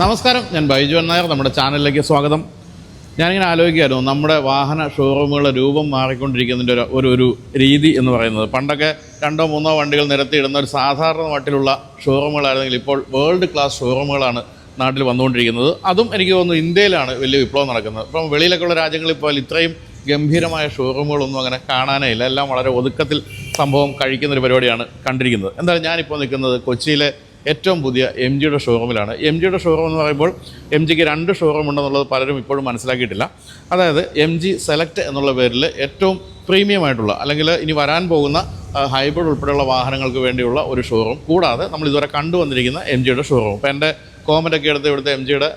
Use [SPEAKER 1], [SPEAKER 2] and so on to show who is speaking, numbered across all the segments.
[SPEAKER 1] നമസ്കാരം, ഞാൻ ബൈജു നായർ. നമ്മുടെ ചാനലിലേക്ക് സ്വാഗതം. ഞാനിങ്ങനെ ആലോചിക്കുകയായിരുന്നു, നമ്മുടെ വാഹന ഷോറൂമുകളുടെ രൂപം മാറിക്കൊണ്ടിരിക്കുന്നതിൻ്റെ ഒരു രീതി എന്ന് പറയുന്നത്. പണ്ടൊക്കെ 2-3 വണ്ടികൾ നിരത്തിയിടുന്ന ഒരു സാധാരണ മട്ടിലുള്ള ഷോറൂമുകളായിരുന്നെങ്കിൽ ഇപ്പോൾ വേൾഡ് ക്ലാസ് ഷോറൂമുകളാണ് നാട്ടിൽ വന്നുകൊണ്ടിരിക്കുന്നത്. അതും എനിക്ക് തോന്നുന്നു ഇന്ത്യയിലാണ് വലിയ വിപ്ലവം നടക്കുന്നത്. ഇപ്പം വെളിയിലൊക്കെയുള്ള രാജ്യങ്ങളിൽ പോയാൽ ഇത്രയും ഗംഭീരമായ ഷോറൂമുകളൊന്നും അങ്ങനെ കാണാനേ ഇല്ല. എല്ലാം വളരെ ഒതുക്കത്തിൽ സംഭവം കഴിക്കുന്നൊരു പരിപാടിയാണ് കണ്ടിരിക്കുന്നത്. എന്തായാലും ഞാനിപ്പോൾ നിൽക്കുന്നത് കൊച്ചിയിലെ ഏറ്റവും പുതിയ MGയുടെ ഷോറൂമിലാണ്. MGയുടെ ഷോറൂം എന്ന് പറയുമ്പോൾ MGക്ക് 2 ഷോറൂം ഉണ്ടെന്നുള്ളത് പലരും ഇപ്പോഴും മനസ്സിലാക്കിയിട്ടില്ല. അതായത് MG സെലക്ട് എന്നുള്ള പേരിൽ ഏറ്റവും പ്രീമിയം ആയിട്ടുള്ള, അല്ലെങ്കിൽ ഇനി വരാൻ പോകുന്ന ഹൈബ്രിഡ് ഉൾപ്പെടെയുള്ള വാഹനങ്ങൾക്ക് വേണ്ടിയുള്ള ഒരു ഷോറൂം, കൂടാതെ നമ്മൾ ഇതുവരെ കണ്ടുവന്നിരിക്കുന്ന MGയുടെ ഷോറൂം. ഇപ്പോൾ എൻ്റെ കോമൻ്റൊക്കെ എടുത്ത് ഇവിടുത്തെ MGയുടെ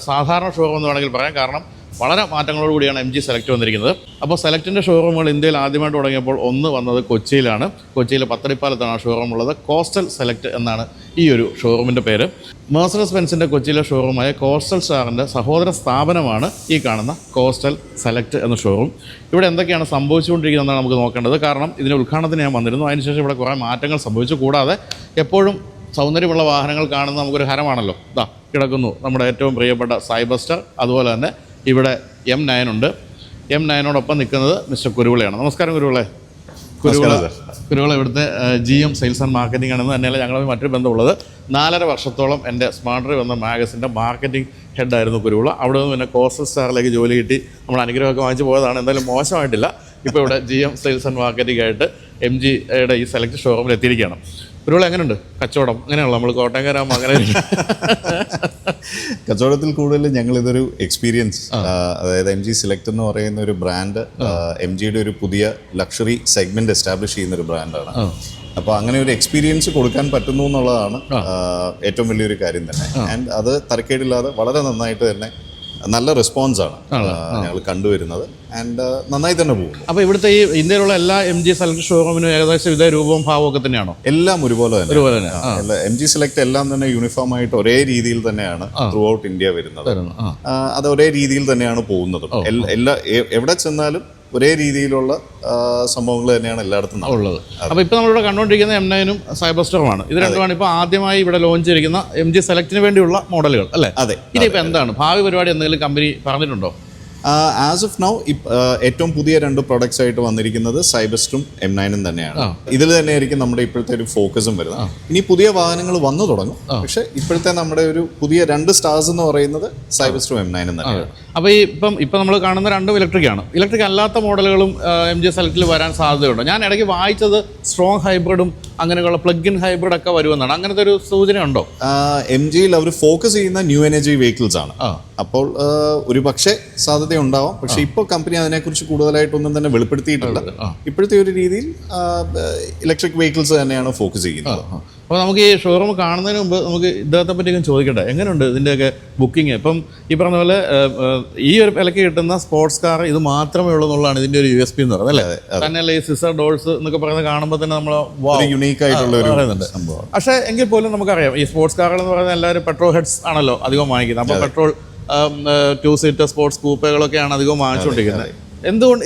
[SPEAKER 1] സാധാരണ ഷോറൂം എന്ന് വേണമെങ്കിൽ പറയാം. കാരണം വളരെ മാറ്റങ്ങളോടുകൂടിയാണ് MG സെലക്ട് വന്നിരിക്കുന്നത്. അപ്പോൾ സെലക്ടിൻ്റെ ഷോറൂമുകൾ ഇന്ത്യയിൽ ആദ്യമായിട്ട് തുടങ്ങിയപ്പോൾ ഒന്ന് വന്നത് കൊച്ചിയിലാണ്. കൊച്ചിയിലെ പത്തടിപ്പാലത്താണ് ആ ഷോറൂം ഉള്ളത്. കോസ്റ്റൽ സെലക്ട് എന്നാണ് ഈ ഒരു ഷോറൂമിൻ്റെ പേര്. മെഴ്സിഡീസ് ബെൻസിൻ്റെ കൊച്ചിയിലെ ഷോറൂമായ കോസ്റ്റൽ സ്റ്റാറിൻ്റെ സഹോദര സ്ഥാപനമാണ് ഈ കാണുന്ന കോസ്റ്റൽ സെലക്ട് എന്ന ഷോറൂം. ഇവിടെ എന്തൊക്കെയാണ് സംഭവിച്ചുകൊണ്ടിരിക്കുന്നതെന്നാണ് നമുക്ക് നോക്കേണ്ടത്. കാരണം ഇതിൻ്റെ ഉദ്ഘാടനത്തിന് ഞാൻ വന്നിരുന്നു. അതിനുശേഷം ഇവിടെ കുറേ മാറ്റങ്ങൾ സംഭവിച്ചു. കൂടാതെ എപ്പോഴും സൗന്ദര്യമുള്ള വാഹനങ്ങൾ കാണുന്ന നമുക്കൊരു ഹരമാണല്ലോ. ഇതാ കിടക്കുന്നു നമ്മുടെ ഏറ്റവും പ്രിയപ്പെട്ട സൈബസ്റ്റർ. അതുപോലെ തന്നെ ഇവിടെ M9 ഉണ്ട്. M9നോടൊപ്പം നിൽക്കുന്നത് മിസ്റ്റർ കുരുവിളയാണ്. നമസ്കാരം കുരുവിളെ. കുരുവിള ഇവിടുത്തെ GM സെയിൽസ് ആൻഡ് മാർക്കറ്റിംഗ് ആണെന്ന് തന്നെയല്ല ഞങ്ങളുമായി മറ്റൊരു ബന്ധമുള്ളത്. 4.5 വർഷത്തോളം എൻ്റെ സ്മാർട്ട് ഡ്രൈവ് എന്ന മാഗസിൻ്റെ മാർക്കറ്റിംഗ് ഹെഡായിരുന്നു കുരുവിള. അവിടെ നിന്ന് പിന്നെ കോസ്റ്റൽ സ്റ്റാറിലേക്ക് ജോലി കിട്ടി നമ്മൾ അനുഗ്രഹമൊക്കെ വാങ്ങിച്ച് പോയതാണ്. എന്തായാലും മോശമായിട്ടില്ല. ഇപ്പോൾ ഇവിടെ GM സെയിൽസ് ആൻഡ് മാർക്കറ്റിംഗ് ആയിട്ട് MGയുടെ ഈ സെലക്ട് ഷോറൂമിൽ എത്തിയിരിക്കുകയാണ്. കുരുവിള എങ്ങനെയുണ്ട് കച്ചവടം? അങ്ങനെയാണല്ലോ, നമ്മൾ കോട്ടയംകാരാകുമ്പോൾ അങ്ങനെ
[SPEAKER 2] കച്ചവടത്തിൽ കൂടുതൽ ഞങ്ങളിതൊരു എക്സ്പീരിയൻസ്, അതായത് MG സെലക്ട് എന്ന് പറയുന്ന ഒരു ബ്രാൻഡ് MGയുടെ ഒരു പുതിയ ലക്ഷറി സെഗ്മെന്റ് എസ്റ്റാബ്ലിഷ് ചെയ്യുന്ന ഒരു ബ്രാൻഡാണ്. അപ്പോൾ അങ്ങനെ ഒരു എക്സ്പീരിയൻസ് കൊടുക്കാൻ പറ്റുന്നു എന്നുള്ളതാണ് ഏറ്റവും വലിയൊരു കാര്യം തന്നെ. ആൻഡ് അത് തരക്കേടില്ലാതെ വളരെ നന്നായിട്ട് തന്നെ നല്ല റെസ്പോൺസാണ് ഞങ്ങൾ കണ്ടുവരുന്നത്. ആൻഡ് നന്നായി തന്നെ പോകുന്നു.
[SPEAKER 1] അപ്പോൾ ഇവിടുത്തെ ഈ ഇന്ത്യയിലുള്ള എല്ലാ MG സെലക്ട് ഷോറൂമിനും ഏകദേശം ഇതേ രൂപവും ഭാവവും ഒക്കെ തന്നെയാണോ?
[SPEAKER 2] എല്ലാം ഒരുപോലെ തന്നെ. MG സെലക്ട് എല്ലാം തന്നെ യൂണിഫോം ആയിട്ട് ഒരേ രീതിയിൽ തന്നെയാണ് ത്രൂ ഔട്ട് ഇന്ത്യ വരുന്നത്. അത് ഒരേ രീതിയിൽ തന്നെയാണ് പോകുന്നത്. എവിടെ ചെന്നാലും ഒരേ രീതിയിലുള്ള സംഭവങ്ങൾ തന്നെയാണ് എല്ലായിടത്തും ഉള്ളത്.
[SPEAKER 1] അപ്പോൾ ഇപ്പോൾ നമ്മളിവിടെ കണ്ടുകൊണ്ടിരിക്കുന്ന M9ഉം സൈബസ്റ്ററുമാണ്. ഇത് രണ്ടുമാണ് ഇപ്പോൾ ആദ്യമായി ഇവിടെ ലോഞ്ച് ചെയ്തിരിക്കുന്ന MG സെലക്ടിന് വേണ്ടിയുള്ള മോഡലുകൾ അല്ലേ?
[SPEAKER 2] അതെ.
[SPEAKER 1] ഇനിയിപ്പോൾ എന്താണ് ഭാവി പരിപാടി? എന്തെങ്കിലും കമ്പനി പറഞ്ഞിട്ടുണ്ടോ?
[SPEAKER 2] ആസ് ഓഫ് നൗ ഏറ്റവും പുതിയ 2 പ്രൊഡക്ട്സ് ആയിട്ട് വന്നിരിക്കുന്നത് സൈബസ്റ്ററും M9ഉം തന്നെയാണ്. ഇതിൽ തന്നെയായിരിക്കും നമ്മുടെ ഇപ്പോഴത്തെ ഒരു ഫോക്കസും വരുന്നത്. ഇനി പുതിയ വാഹനങ്ങൾ വന്നു തുടങ്ങും. പക്ഷെ ഇപ്പോഴത്തെ നമ്മുടെ ഒരു പുതിയ 2 സ്റ്റാർസ് എന്ന് പറയുന്നത് സൈബസ്റ്ററും M9ഉം തന്നെയാണ്.
[SPEAKER 1] അപ്പോൾ ഇപ്പം നമ്മൾ കാണുന്ന 2 ഇലക്ട്രിക്കാണ്. ഇലക്ട്രിക് അല്ലാത്ത മോഡലുകളും MG സെലക്ടിൽ വരാൻ സാധ്യതയുണ്ട്. ഞാൻ ഇടയ്ക്ക് വായിച്ചത് സ്ട്രോങ് ഹൈബ്രിഡും അങ്ങനെയുള്ള പ്ലഗ് ഇൻ ഹൈബ്രിഡ് ഒക്കെ വരുമെന്നാണ്. അങ്ങനത്തെ ഒരു സൂചന ഉണ്ടോ?
[SPEAKER 2] MGയിൽ അവർ ഫോക്കസ് ചെയ്യുന്ന ന്യൂ എനർജി വെഹിക്കിൾസ് ആണ്. അപ്പോൾ ഒരു പക്ഷേ സാധ്യത ഉണ്ടാവാം. പക്ഷെ ഇപ്പോൾ കമ്പനി അതിനെക്കുറിച്ച് കൂടുതലായിട്ടൊന്നും തന്നെ വെളിപ്പെടുത്തിയിട്ടില്ല. ഇപ്പോഴത്തെ ഒരു രീതിയിൽ ഇലക്ട്രിക് വെഹിക്കിൾസ് തന്നെയാണ് ഫോക്കസ് ചെയ്യുന്നത്.
[SPEAKER 1] അപ്പോൾ നമുക്ക് ഈ ഷോറൂം കാണുന്നതിന് മുമ്പ് നമുക്ക് ഇദ്ദേഹത്തെ പറ്റിയൊക്കെ ചോദിക്കട്ടെ, എങ്ങനെയുണ്ട് ഇതിൻ്റെയൊക്കെ ബുക്കിംഗ്? ഇപ്പം ഈ പറഞ്ഞ പോലെ ഈ ഒരു വിലയ്ക്ക് കിട്ടുന്ന സ്പോർട്സ് കാർ ഇത് മാത്രമേ ഉള്ളൂ എന്നുള്ളതാണ് ഇതിൻ്റെ ഒരു USP എന്ന് പറയുന്നത് അല്ലേ? തന്നെയല്ല ഈ സിസർ ഡോൾസ് എന്നൊക്കെ പറയുന്നത് കാണുമ്പോൾ തന്നെ നമ്മൾ യുണീക്ക് ആയിട്ടുള്ള പറയുന്നുണ്ട്. പക്ഷേ എങ്കിൽ പോലും നമുക്കറിയാം ഈ സ്പോർട്സ് കാറുകൾ എന്ന് പറയുന്നത് എല്ലാവരും പെട്രോൾ ഹെഡ്സ് ആണല്ലോ അധികം വാങ്ങിക്കുന്നത്. അപ്പോൾ പെട്രോൾ 2 സീറ്റർ സ്പോർട്സ് കൂപ്പകളൊക്കെയാണ് അധികം വാങ്ങിച്ചുകൊണ്ടിരിക്കുന്നത്.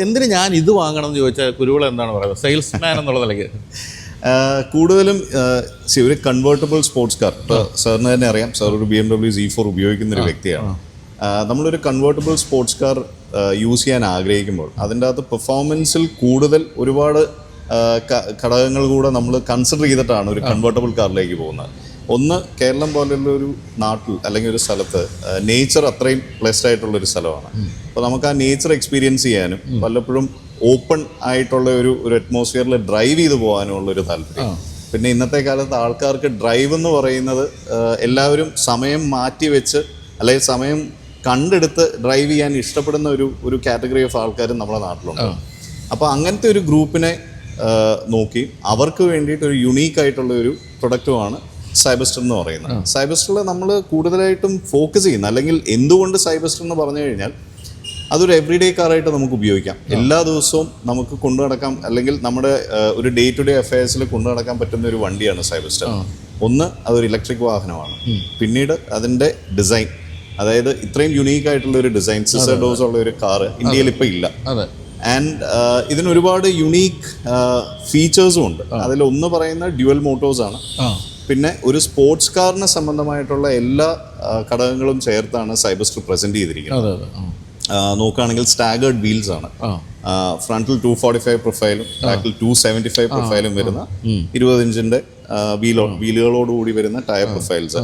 [SPEAKER 1] എന്തിന് ഞാൻ ഇത് വാങ്ങണം എന്ന് ചോദിച്ചാൽ കുരുവിള എന്താണ് പറയുന്നത്, സെയിൽസ്മാൻ എന്നുള്ള നിലയ്ക്ക്?
[SPEAKER 2] കൂടുതലും ഒരു കൺവേർട്ടബിൾ സ്പോർട്സ് കാർ, ഇപ്പോൾ സാറിന് തന്നെ അറിയാം, സാർ ഒരു BMW Z4 ഉപയോഗിക്കുന്ന ഒരു വ്യക്തിയാണ്. നമ്മളൊരു കൺവേർട്ടബിൾ സ്പോർട്സ് കാർ യൂസ് ചെയ്യാൻ ആഗ്രഹിക്കുമ്പോൾ അതിൻ്റെ അകത്ത് പെർഫോമൻസിൽ കൂടുതൽ ഒരുപാട് ഘടകങ്ങൾ കൂടെ നമ്മൾ കൺസിഡർ ചെയ്തിട്ടാണ് ഒരു കൺവേർട്ടബിൾ കാറിലേക്ക് പോകുന്നത്. ഒന്ന്, കേരളം പോലെയുള്ള ഒരു നാട്ടിൽ അല്ലെങ്കിൽ ഒരു സ്ഥലത്ത് നേച്ചർ അത്രയും ബ്ലെസ്ഡ് ആയിട്ടുള്ളൊരു സ്ഥലമാണ്. അപ്പോൾ നമുക്ക് ആ നേച്ചർ എക്സ്പീരിയൻസ് ചെയ്യാനും പലപ്പോഴും ഓപ്പൺ ആയിട്ടുള്ള ഒരു അറ്റ്മോസ്ഫിയറിൽ ഡ്രൈവ് ചെയ്ത് പോകാനുള്ളൊരു താല്പര്യം. പിന്നെ ഇന്നത്തെ കാലത്ത് ആൾക്കാർക്ക് ഡ്രൈവ് എന്ന് പറയുന്നത് എല്ലാവരും സമയം മാറ്റി വെച്ച് അല്ലെങ്കിൽ സമയം കണ്ടെടുത്ത് ഡ്രൈവ് ചെയ്യാൻ ഇഷ്ടപ്പെടുന്ന ഒരു കാറ്റഗറി ഓഫ് ആൾക്കാരും നമ്മുടെ നാട്ടിലുണ്ട്. അപ്പോൾ അങ്ങനത്തെ ഒരു ഗ്രൂപ്പിനെ നോക്കി അവർക്ക് വേണ്ടിയിട്ട് ഒരു യുണീക്ക് ആയിട്ടുള്ള ഒരു പ്രൊഡക്റ്റുമാണ് സൈബസ്റ്റർ എന്ന് പറയുന്നത്. സൈബസ്റ്ററിൽ നമ്മൾ കൂടുതലായിട്ടും ഫോക്കസ് ചെയ്യുന്നത്, അല്ലെങ്കിൽ എന്തുകൊണ്ട് സൈബസ്റ്റർ എന്ന് പറഞ്ഞു കഴിഞ്ഞാൽ അതൊരു എവറിഡേ കാറായിട്ട് നമുക്ക് ഉപയോഗിക്കാം. എല്ലാ ദിവസവും നമുക്ക് കൊണ്ടു നടക്കാം, അല്ലെങ്കിൽ നമ്മുടെ ഒരു ഡേ ടു ഡേ അഫയേഴ്സിൽ കൊണ്ടു നടക്കാൻ പറ്റുന്ന ഒരു വണ്ടിയാണ് സൈബസ്റ്റർ. ഒന്ന്, അതൊരു ഇലക്ട്രിക് വാഹനമാണ്. പിന്നീട് അതിൻ്റെ ഡിസൈൻ, അതായത് ഇത്രയും യുണീക്ക് ആയിട്ടുള്ള ഒരു ഡിസൈൻ, സിസർ ഡോസ് ഉള്ള ഒരു കാറ് ഇന്ത്യയിൽ ഇപ്പോൾ ഇല്ല. ആൻഡ് ഇതിന് ഒരുപാട് യുണീക്ക് ഫീച്ചേഴ്സും ഉണ്ട്. അതിലൊന്ന് പറയുന്ന ഡ്യുവൽ മോട്ടോഴ്സ് ആണ്. പിന്നെ ഒരു സ്പോർട്സ് കാറിന് സംബന്ധമായിട്ടുള്ള എല്ലാ ഘടകങ്ങളും ചേർത്താണ് സൈബസ്റ്റർ പ്രസന്റ് ചെയ്തിരിക്കുന്നത്. നോക്കുകയാണെങ്കിൽ സ്റ്റാഗേർഡ് വീൽസ് ആണ്. ഫ്രണ്ടിൽ 245 പ്രൊഫൈലും ബാക്കിൽ 275 പ്രൊഫൈലും വരുന്ന 20 ഇഞ്ചിന്റെ വീലുകളോടുകൂടി വരുന്ന tyre profiles,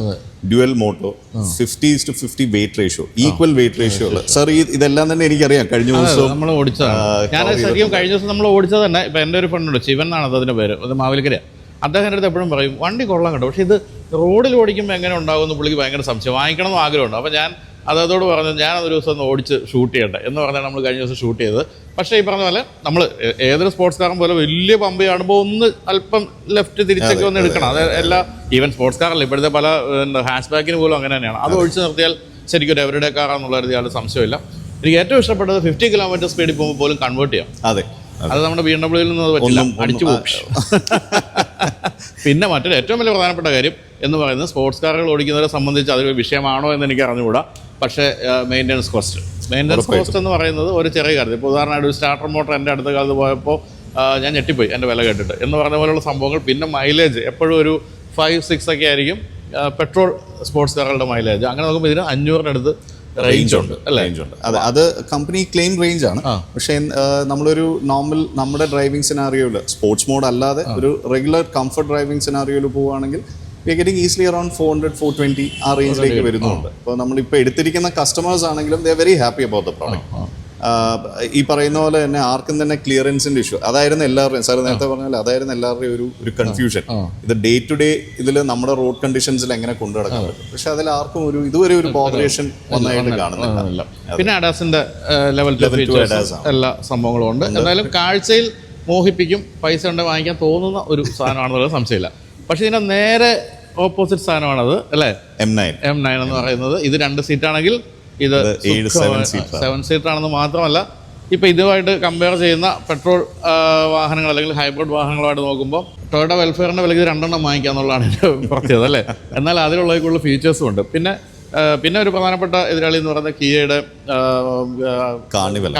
[SPEAKER 2] dual motor, 50:50 weight ratio, equal weight ratio ഉള്ള. സാർ ഇതെല്ലാം തന്നെ എനിക്കറിയാം. കഴിഞ്ഞ ദിവസം
[SPEAKER 1] നമ്മൾ ഓടിച്ചതാണ്. ഞാൻ ശരിക്കും കഴിഞ്ഞ ദിവസം നമ്മൾ ഓടിച്ചത് തന്നെ. ഇപ്പം എൻ്റെ ഒരു ഫ്രണ്ടുണ്ട്, ശിവൻ എന്നാണ് അതിൻ്റെ പേര്, അത് മാവേലിക്കര. അദ്ദേഹത്തിൻ്റെ അടുത്ത് എപ്പോഴും പറയും വണ്ടി കൊള്ളാൻ കേട്ടോ, പക്ഷേ ഇത് റോഡിൽ ഓടിക്കുമ്പോൾ എങ്ങനെ ഉണ്ടാകുമെന്ന് പുള്ളിക്ക് ഭയങ്കര സംശയം. വാങ്ങിക്കണമെന്ന് ആഗ്രഹമുണ്ട്. അപ്പോൾ ഞാൻ അതോട് പറഞ്ഞു ഞാനതൊരു ദിവസം ഒന്ന് ഓടിച്ച് ഷൂട്ട് ചെയ്യട്ടെ എന്ന് പറഞ്ഞാൽ നമ്മൾ കഴിഞ്ഞ ദിവസം ഷൂട്ട് ചെയ്തത്. പക്ഷേ ഈ പറഞ്ഞ പോലെ നമ്മൾ ഏതൊരു സ്പോർട്സ് കാറും പോലെ വലിയ പമ്പ് കാണുമ്പോൾ ഒന്ന് അല്പം ലെഫ്റ്റ് തിരിച്ചൊക്കെ ഒന്ന് എടുക്കണം. അത് എല്ലാ ഈവൻ സ്പോർട്സ് കാറല്ല, ഇപ്പോഴത്തെ പല ഹാഷ് ബാക്കിന് പോലും അങ്ങനെ തന്നെയാണ്. അത് ഒഴിച്ച് നിർത്തിയാൽ ശരിക്കും ഒരു എവരിഡേ കാറാന്നുള്ള യാതൊരു സംശയമില്ല. എനിക്ക് ഏറ്റവും ഇഷ്ടപ്പെട്ടത് 50 കിലോമീറ്റർ സ്പീഡിൽ പോകുമ്പോൾ പോലും കൺവേർട്ട് ചെയ്യാം.
[SPEAKER 2] അതെ,
[SPEAKER 1] അത് നമ്മുടെ BMW നിന്ന് പറ്റില്ല, അടിച്ചു പോകും. പിന്നെ മറ്റൊരു ഏറ്റവും വലിയ പ്രധാനപ്പെട്ട കാര്യം എന്ന് പറയുന്നത് സ്പോർട്സ് കാറുകൾ ഓടിക്കുന്നവരെ സംബന്ധിച്ച് അതൊരു വിഷയമാണോ എന്ന് എനിക്ക് അറിഞ്ഞുകൂടാ. പക്ഷേ മെയിൻ്റനൻസ് കോസ്റ്റ് എന്ന് പറയുന്നത് ഒരു ചെറിയ കാര്യം. ഇപ്പോൾ ഉദാഹരണമായിട്ട് ഒരു സ്റ്റാർട്ടർ മോട്ടർ എൻ്റെ അടുത്ത കാലത്ത് പോയപ്പോൾ ഞാൻ ഞെട്ടിപ്പോയി എൻ്റെ വില കേട്ടിട്ട് എന്ന് പറഞ്ഞ പോലെയുള്ള സംഭവങ്ങൾ. പിന്നെ മൈലേജ് എപ്പോഴും ഒരു 5-6 ഒക്കെ ആയിരിക്കും പെട്രോൾ സ്പോർട്സ് കാറുകളുടെ മൈലേജ്. അങ്ങനെ നോക്കുമ്പോൾ ഇതിന് 500-ന് അടുത്ത് റേഞ്ച് ഉണ്ട് അല്ലേ?
[SPEAKER 2] അതെ, അത് കമ്പനി ക്ലെയിം റേഞ്ച് ആണ്. പക്ഷേ നമ്മളൊരു നോർമൽ നമ്മുടെ ഡ്രൈവിംഗ് സിനാറിയോയിൽ സ്പോർട്സ് മോഡ് അല്ലാതെ ഒരു റെഗുലർ കംഫർട്ട് ഡ്രൈവിംഗ് സിനാറിയോയിൽ പോവുകയാണെങ്കിൽ we are getting easily around 400-420 ആ റേഞ്ചിലേക്ക് വരുന്നുണ്ട്. അപ്പോൾ നമ്മളിപ്പോൾ എടുത്തിരിക്കുന്ന കസ്റ്റമേഴ്സ് ആണെങ്കിലും they are very happy about the product. ഈ പറയുന്ന പോലെ തന്നെ ആർക്കും തന്നെ ക്ലിയറൻസിന്റെ ഇഷ്യൂ അതായിരുന്നു എല്ലാവരുടെയും. സാർ നേരത്തെ പറഞ്ഞാൽ അതായിരുന്നു എല്ലാവരുടെയും ഒരു കൺഫ്യൂഷൻ. ഇത് ഡേ ടു ഡേ ഇതിൽ നമ്മുടെ റോഡ് കണ്ടീഷൻസിൽ എങ്ങനെ കൊണ്ടുനടക്കാൻ പറ്റും. പക്ഷെ അതിൽ ആർക്കും ഇതുവരെ ഒരു ബോധറേഷൻ ഒന്നായിട്ട് കാണുന്നില്ല.
[SPEAKER 1] പിന്നെ അഡാസിന്റെ ലെവൽ എല്ലാ സംഭവങ്ങളും ഉണ്ട്. എന്തായാലും കാഴ്ചയിൽ മോഹിപ്പിക്കും, പൈസ കൊണ്ട് വാങ്ങിക്കാൻ തോന്നുന്ന ഒരു സാധനമാണെന്നുള്ള സംശയമില്ല. പക്ഷെ ഇതിന്റെ നേരെ ഓപ്പോസിറ്റ് സാധനമാണത് അല്ലേ? M9 എന്ന് പറയുന്നത്. ഇത് 2 സീറ്റാണെങ്കിൽ ഇത് 7 സീറ്റർ ആണെന്ന് മാത്രമല്ല, ഇപ്പം ഇതുമായിട്ട് കമ്പയർ ചെയ്യുന്ന പെട്രോൾ വാഹനങ്ങൾ അല്ലെങ്കിൽ ഹൈബ്രിഡ് വാഹനങ്ങളുമായിട്ട് നോക്കുമ്പോൾ ടൊയോട്ട വെൽഫെയറിൻ്റെ വിലയ്ക്ക് 2 വാങ്ങിക്കാന്നുള്ളതാണ് എൻ്റെ പ്രത്യേകത അല്ലേ? എന്നാൽ അതിലുള്ളതിലുള്ള ഫീച്ചേഴ്സും ഉണ്ട്. പിന്നെ ഒരു പ്രധാനപ്പെട്ട എതിരാളി എന്ന് പറയുന്നത് കിയയുടെ കാർണിവലാണ്.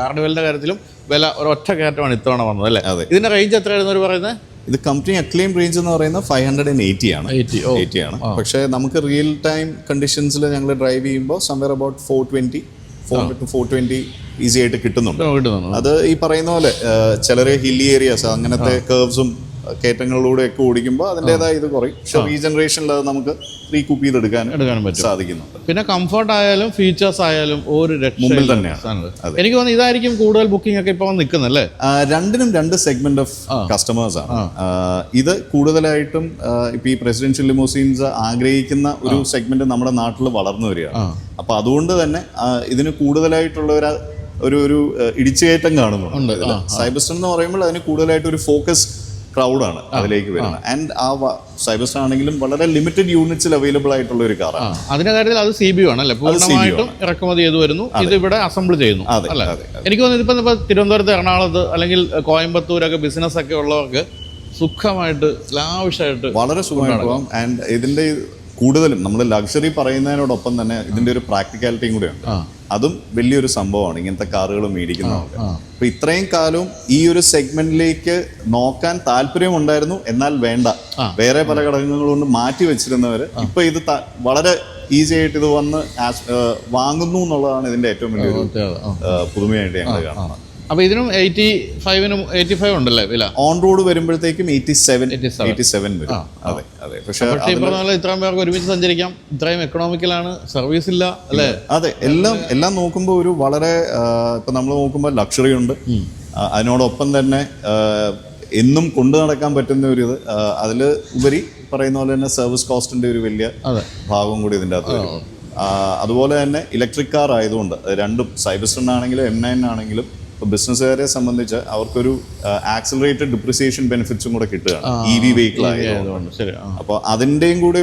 [SPEAKER 1] കാർണിവലിൻ്റെ കാര്യത്തിലും വില ഒരൊറ്റ കയറ്റമാണ് ഇത്തവണ വന്നത് അല്ലേ? ഇതിൻ്റെ റേഞ്ച് എത്രയായിരുന്നു അവർ പറയുന്നത്?
[SPEAKER 2] ഇത് കമ്പനി അക്ലെയിം റേഞ്ച് എന്ന് പറയുന്നത് 580 ആണ്. പക്ഷേ നമുക്ക് റിയൽ ടൈം കണ്ടീഷൻസിൽ ഞങ്ങൾ ഡ്രൈവ് ചെയ്യുമ്പോൾ സംവെയർ അബൌട്ട് 420 ഈസി ആയിട്ട് കിട്ടുന്നുണ്ട്. അത് ഈ പറയുന്ന പോലെ ചിലരെ ഹില്ലി ഏരിയാസ് അങ്ങനത്തെ കർവ്സും കയറ്റങ്ങളിലൂടെ ഒക്കെ ഓടിക്കുമ്പോൾ അതിൻ്റെതായ ഇത് കുറയും. പക്ഷേ റീജനറേഷനിൽ അത് നമുക്ക് റീകൂപ്പ് ചെയ്തെടുക്കാനും സാധിക്കുന്നുണ്ട്.
[SPEAKER 1] പിന്നെ കംഫർട്ട് ആയാലും ഫീച്ചേഴ്സ് ആയാലും ഒരു
[SPEAKER 2] മുമ്പിൽ തന്നെയാണ്.
[SPEAKER 1] എനിക്ക് തോന്നുന്നു ഇതായിരിക്കും കൂടുതൽ ബുക്കിംഗ് ഒക്കെ ഇപ്പോൾ നിൽക്കുന്നല്ലേ?
[SPEAKER 2] രണ്ടിനും 2 സെഗ്മെന്റ് ഓഫ് കസ്റ്റമേഴ്സ് ആണ്. ഇത് കൂടുതലായിട്ടും ഇപ്പൊ ഈ പ്രസിഡൻഷ്യൽ ലിമോസീൻസ് ആഗ്രഹിക്കുന്ന ഒരു സെഗ്മെന്റ് നമ്മുടെ നാട്ടിൽ വളർന്നു വരികയാണ്. അപ്പൊ അതുകൊണ്ട് തന്നെ ഇതിന് കൂടുതലായിട്ടുള്ള ഒരു ഇടിച്ചുകയറ്റം കാണുന്നുണ്ട്. സൈബസ്റ്റർ എന്ന് പറയുമ്പോൾ അതിന് കൂടുതലായിട്ട് ഒരു ഫോക്കസ് ക്രൗഡാണ് അതിലേക്ക് വരുന്നത്. ആൻഡ് ആ സൈബസ്റ്റർ ആണെങ്കിലും വളരെ ലിമിറ്റഡ് യൂണിറ്റ്സിൽ അവൈലബിൾ ആയിട്ടുള്ള ഒരു കാറാണ്.
[SPEAKER 1] അതിന്റെ കാര്യത്തിൽ അത് CBU ആണ് അല്ലേ? പൂർണ്ണമായിട്ടും ഇറക്കുമതി ചെയ്ത് വരുന്നു, ഇത് ഇവിടെ അസംബിൾ ചെയ്യുന്നു അല്ലേ? എനിക്ക് തോന്നുന്നു ഇപ്പൊ തിരുവനന്തപുരത്ത്, എറണാകുളത്ത് അല്ലെങ്കിൽ കോയമ്പത്തൂരൊക്കെ ബിസിനസ് ഒക്കെ ഉള്ളവർക്ക് സുഖമായിട്ട് ലാവിഷായിട്ട്
[SPEAKER 2] വളരെ സുഖമായിട്ട് പോകാം. ആൻഡ് ഇതിന്റെ കൂടുതലും നമ്മൾ ലക്ഷറി പറയുന്നതിനോടൊപ്പം തന്നെ ഇതിന്റെ ഒരു പ്രാക്ടിക്കാലിറ്റിയും കൂടെയുണ്ട്. അതും വലിയൊരു സംഭവമാണ് ഇങ്ങനത്തെ കാറുകൾ മേടിക്കുന്നവർക്ക്. അപ്പൊ ഇത്രയും കാലവും ഈ ഒരു സെഗ്മെന്റിലേക്ക് നോക്കാൻ താല്പര്യം ഉണ്ടായിരുന്നു, എന്നാൽ വേണ്ട, വേറെ പല ഘടകങ്ങൾ കൊണ്ട് മാറ്റി വെച്ചിരുന്നവര് ഇപ്പൊ ഇത് വളരെ ഈസി ആയിട്ട് ഇത് വന്ന് വാങ്ങുന്നു എന്നുള്ളതാണ് ഇതിന്റെ ഏറ്റവും വലിയൊരു പുതുമയായിട്ട് ഞങ്ങൾ കാണുന്നത്.
[SPEAKER 1] അപ്പൊ ഇതിനും 85 ഉണ്ടല്ലേ വില?
[SPEAKER 2] ഓൺ റോഡ് വരുമ്പോഴത്തേക്കും 87 വരും. അതെ. പക്ഷേ
[SPEAKER 1] ഇത്രയും പേർക്ക് ഒരുമിച്ച് സഞ്ചരിക്കാം, ഇത്രയും എക്കണോമിക്കലാണ്, സർവീസ് ഇല്ല അല്ലേ?
[SPEAKER 2] അതെ, എല്ലാം നോക്കുമ്പോൾ ഒരു വളരെ ഇപ്പൊ നമ്മൾ നോക്കുമ്പോൾ ലക്ഷറി ഉണ്ട്, അതിനോടൊപ്പം തന്നെ എന്നും കൊണ്ടു നടക്കാൻ പറ്റുന്ന ഒരു ഇത്, അതിൽ ഉപരി പറയുന്ന പോലെ തന്നെ സർവീസ് കോസ്റ്റിന്റെ ഒരു വലിയ ഭാഗം കൂടി ഇതിൻ്റെ അകത്ത് വരും. അതുപോലെ തന്നെ ഇലക്ട്രിക് കാർ ആയതുകൊണ്ട് രണ്ടും സൈബസ്റ്ററിനാണെങ്കിലും M9 ആണെങ്കിലും ഇപ്പോൾ ബിസിനസ്സുകാരെ സംബന്ധിച്ച് അവർക്കൊരു ആക്സിലറേറ്റഡ് ഡിപ്രിസിയേഷൻ ബെനിഫിറ്റ്സും കൂടെ കിട്ടുകയാണ് EV വെഹിക്കിൾ ആയതുകൊണ്ട്. അപ്പോൾ അതിൻ്റെയും കൂടെ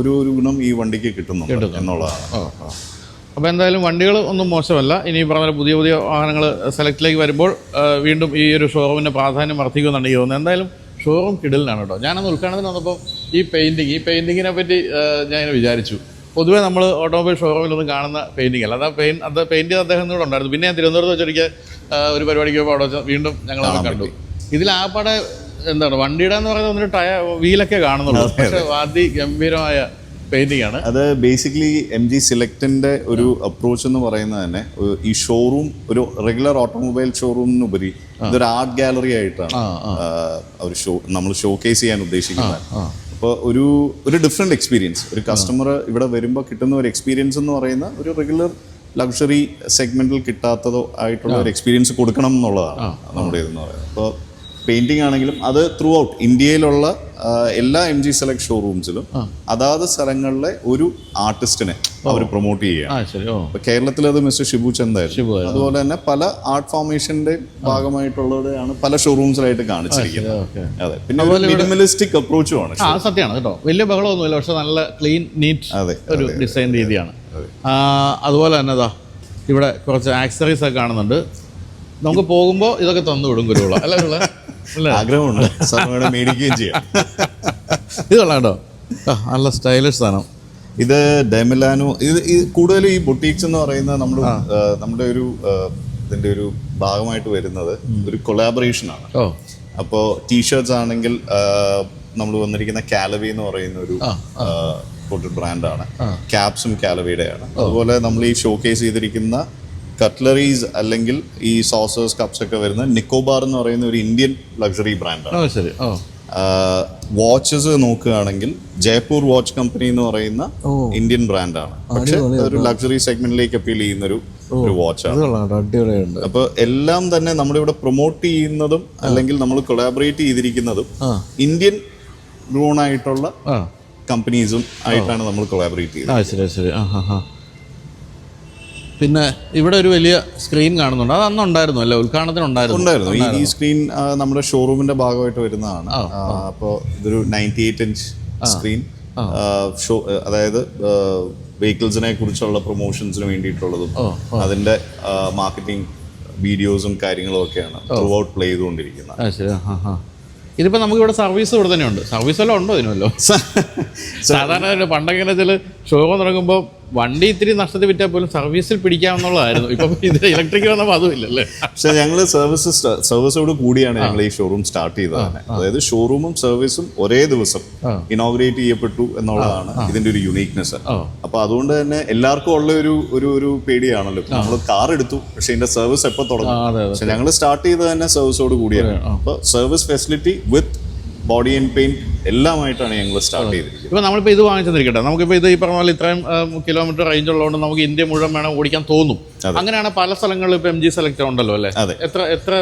[SPEAKER 2] ഒരു ഗുണം ഈ വണ്ടിക്ക് കിട്ടുന്നുണ്ട് എന്നുള്ളതാണ്.
[SPEAKER 1] അപ്പോൾ എന്തായാലും വണ്ടികൾ ഒന്നും മോശമല്ല. ഇനി പറഞ്ഞ പുതിയ വാഹനങ്ങൾ സെലക്റ്റിലേക്ക് വരുമ്പോൾ വീണ്ടും ഈ ഒരു ഷോറൂമിൻ്റെ പ്രാധാന്യം വർദ്ധിക്കുമെന്നാണ് എനിക്ക് തോന്നുന്നത്. എന്തായാലും ഷോറൂം കിടിലാണ് കേട്ടോ. ഞാനന്ന് ഉദ്ഘാടനത്തിന് വന്നപ്പോൾ ഈ പെയിൻറ്റിങ്ങിനെ പറ്റി ഞാൻ ഇങ്ങനെ വിചാരിച്ചു. പൊതുവേ നമ്മൾ ഓട്ടോമൊബൈൽ ഷോറൂമിലൊന്നും കാണുന്ന പെയിൻറ്റിങ് അല്ല. അത് പെയിൻറ്റ് ചെയ്ത് അദ്ദേഹം കൂടെ ഉണ്ടായിരുന്നു. പിന്നെ ഞാൻ തിരുവനന്തപുരത്ത് വെച്ചൊരിക്കൽ ഒരു പരിപാടിക്ക് പോയപ്പോൾ അവിടെ വീണ്ടും ഞങ്ങൾ കണ്ടു. ഇതിൽ ആപ്പാടെ എന്താണ് വണ്ടിയുടെ എന്ന് പറയുന്നത് ഒന്നിന് വീലൊക്കെ കാണുന്നുള്ളൂ, പക്ഷെ അതിഗംഭീരമായ പെയിന്റിംഗ് ആണ്.
[SPEAKER 2] അത് ബേസിക്കലി MG സെലക്ടിന്റെ ഒരു അപ്രോച്ച് എന്ന് പറയുന്നത് തന്നെ ഈ ഷോറൂം ഒരു റെഗുലർ ഓട്ടോമൊബൈൽ ഷോറൂമിനുപരി ഇതൊരു ആർട്ട് ഗാലറി ആയിട്ടാണ് നമ്മൾ ഷോക്കേസ് ചെയ്യാൻ ഉദ്ദേശിക്കുന്നത്. അപ്പോൾ ഒരു ഡിഫറെന്റ് എക്സ്പീരിയൻസ് ഒരു കസ്റ്റമർ ഇവിടെ വരുമ്പോൾ കിട്ടുന്ന ഒരു എക്സ്പീരിയൻസ് എന്ന് പറയുന്ന ഒരു റെഗുലർ ലക്ഷറി സെഗ്മെന്റിൽ കിട്ടാത്തതോ ആയിട്ടുള്ള ഒരു എക്സ്പീരിയൻസ് കൊടുക്കണം എന്നുള്ളതാണ് നമ്മുടെ ഇതെന്ന് പറയുന്നത്. അപ്പോൾ പെയിന്റിംഗ് ആണെങ്കിലും അത് ത്രൂ ഔട്ട് ഇന്ത്യയിലുള്ള എല്ലാ MG സെലക്ട് ഷോറൂംസിലും അതാത് സ്ഥലങ്ങളിലെ ഒരു ആർട്ടിസ്റ്റിനെ അവർ പ്രൊമോട്ട് ചെയ്യുകയാണ്. ഇപ്പൊ കേരളത്തിൽ അത് മിസ്റ്റർ ഷിബു ചന്ദായിരുന്നു. അതുപോലെ തന്നെ പല ആർട്ട് ഫോർമേഷന്റെ ഭാഗമായിട്ടുള്ളതാണ് പല ഷോറൂംസിലായിട്ട് കാണിച്ചിരിക്കുന്നത്. അതെ, പിന്നെ മിനിമലിസ്റ്റിക് അപ്രോച്ചും ആണ്.
[SPEAKER 1] സത്യമാണ് കേട്ടോ, വലിയ ബഹളമൊന്നുമില്ല, പക്ഷെ നല്ല ക്ലീൻ നീറ്റ് ഒരു ഡിസൈൻ രീതിയാണ്. അതുപോലെ തന്നെ ഇവിടെ കുറച്ച് ആക്സറീസ് ഒക്കെ കാണുന്നുണ്ട്. നമുക്ക് പോകുമ്പോൾ ഇതൊക്കെ തന്നു വിടും ഗുരുവിള അല്ല
[SPEAKER 2] ആഗ്രഹമുണ്ട്, മേടിക്കുകയും ചെയ്യാം.
[SPEAKER 1] ഇത് കൊള്ളാം കേട്ടോ, നല്ല സ്റ്റൈലിഷ് സാധനം.
[SPEAKER 2] ഇത് ഡെമിലാനോ. ഇത് കൂടുതലും ഈ ബൊട്ടീക്സ് എന്ന് പറയുന്നത് നമ്മുടെ ഒരു ഇതിന്റെ ഒരു ഭാഗമായിട്ട് വരുന്നത് ഒരു കൊളാബറേഷൻ ആണ്. അപ്പോൾ ടീഷർട്സ് ആണെങ്കിൽ നമ്മൾ വന്നിരിക്കുന്ന കാലവി എന്ന് പറയുന്ന ഒരു ബ്രാൻഡാണ്. ക്യാപ്സും കാലവിയുടെയാണ്. അതുപോലെ നമ്മൾ ഈ ഷോക്കേസ് ചെയ്തിരിക്കുന്ന കട്ട്ലറീസ് അല്ലെങ്കിൽ ഈ സോസേഴ്സ് കപ്സ് ഒക്കെ വരുന്ന നിക്കോബാർ എന്ന് പറയുന്ന ഒരു ഇന്ത്യൻ ലക്ഷറി ബ്രാൻഡാണ്. വാച്ചസ് നോക്കുകയാണെങ്കിൽ ജയ്പൂർ വാച്ച് കമ്പനി എന്ന് പറയുന്ന ഇന്ത്യൻ ബ്രാൻഡാണ്. പക്ഷെ ഒരു ലക്ഷറി സെഗ്മെന്റിലേക്ക് അപ്പീൽ ചെയ്യുന്ന ഒരു വാച്ചാണ്. അപ്പൊ എല്ലാം തന്നെ നമ്മളിവിടെ പ്രൊമോട്ട് ചെയ്യുന്നതും അല്ലെങ്കിൽ നമ്മൾ കൊളാബറേറ്റ് ചെയ്തിരിക്കുന്നതും ഇന്ത്യൻ ഗ്രോൺ ആയിട്ടുള്ള കമ്പനീസും ആയിട്ടാണ് നമ്മൾ കൊളാബറേറ്റ് ചെയ്തത്.
[SPEAKER 1] പിന്നെ ഇവിടെ ഒരു വലിയ സ്ക്രീൻ കാണുന്നുണ്ട്. അത് അന്ന് ഉണ്ടായിരുന്നു അല്ലേ, ഉദ്ഘാടനത്തിന് ഉണ്ടായിരുന്നു.
[SPEAKER 2] ഈ സ്ക്രീൻ നമ്മുടെ ഷോറൂമിന്റെ ഭാഗമായിട്ട് വരുന്നതാണ്. അപ്പോൾ ഇതൊരു 98 ഇഞ്ച് സ്ക്രീൻ ഷോ, അതായത് വെഹിക്കിൾസിനെ കുറിച്ചുള്ള പ്രൊമോഷൻസിന് വേണ്ടിയിട്ടുള്ളതും അതിന്റെ മാർക്കറ്റിംഗ് വീഡിയോസും കാര്യങ്ങളും ഒക്കെയാണ് ത്രൂ ഔട്ട് പ്ലേ ചെയ്തുകൊണ്ടിരിക്കുന്നത്.
[SPEAKER 1] ഇതിപ്പോൾ നമുക്കിവിടെ സർവീസ് ഇവിടെ തന്നെയുണ്ട്. സർവീസ് വല്ലതും ഉണ്ടോ ഇതിനല്ലോ? സാധാരണ പണ്ടൊക്കെ ചില ഷോറൂം തുടങ്ങുമ്പോൾ വണ്ടി ഇത്തിരി നഷ്ടത്തിൽ വിറ്റാൽ പോലും സർവീസിൽ പിടിക്കാമെന്നുള്ളതായിരുന്നു. ഇപ്പം ഇത് ഇലക്ട്രിക് വന്നപ്പോൾ അതും ഇല്ലല്ലേ.
[SPEAKER 2] പക്ഷേ ഞങ്ങൾ സർവീസോട് കൂടിയാണ് ഞങ്ങൾ ഈ ഷോറൂം സ്റ്റാർട്ട് ചെയ്തത് തന്നെ. അതായത് ഷോറൂമും സർവീസും ഒരേ ദിവസം ഇനോഗ്രേറ്റ് ചെയ്യപ്പെട്ടു എന്നുള്ളതാണ് ഇതിന്റെ ഒരു യുണീക്നെസ്. അപ്പൊ അതുകൊണ്ട് തന്നെ എല്ലാവർക്കും ഉള്ള ഒരു പേടിയാണല്ലോ. നമ്മൾ കാർ എടുത്തു, പക്ഷെ ഇതിന്റെ സർവീസ് എപ്പോൾ തുടങ്ങും? പക്ഷെ ഞങ്ങൾ സ്റ്റാർട്ട് ചെയ്തത് തന്നെ സർവീസോട് കൂടിയാണ്. അപ്പൊ service facility with body and paint എല്ലാമായിട്ടാണ് ഞങ്ങൾ സ്റ്റാർട്ട് ചെയ്തിരിക്കുന്നത്.
[SPEAKER 1] ഇപ്പോൾ നമ്മളിപ്പോൾ ഇത് വാങ്ങിച്ചെന്നിരിക്കട്ടെ, നമുക്കിപ്പോൾ ഇത് ഈ പറഞ്ഞ പോലെ ഇത്രയും കിലോമീറ്റർ റേഞ്ച് ഉള്ളതുകൊണ്ട് നമുക്ക് ഇന്ത്യ മുഴുവൻ വേണം ഓടിക്കാൻ തോന്നും. അങ്ങനെയാണ് പല സ്ഥലങ്ങളിലും ഇപ്പോൾ MG സെലക്ട് ഉണ്ടല്ലോ അല്ലേ?
[SPEAKER 2] അതെ, എത്ര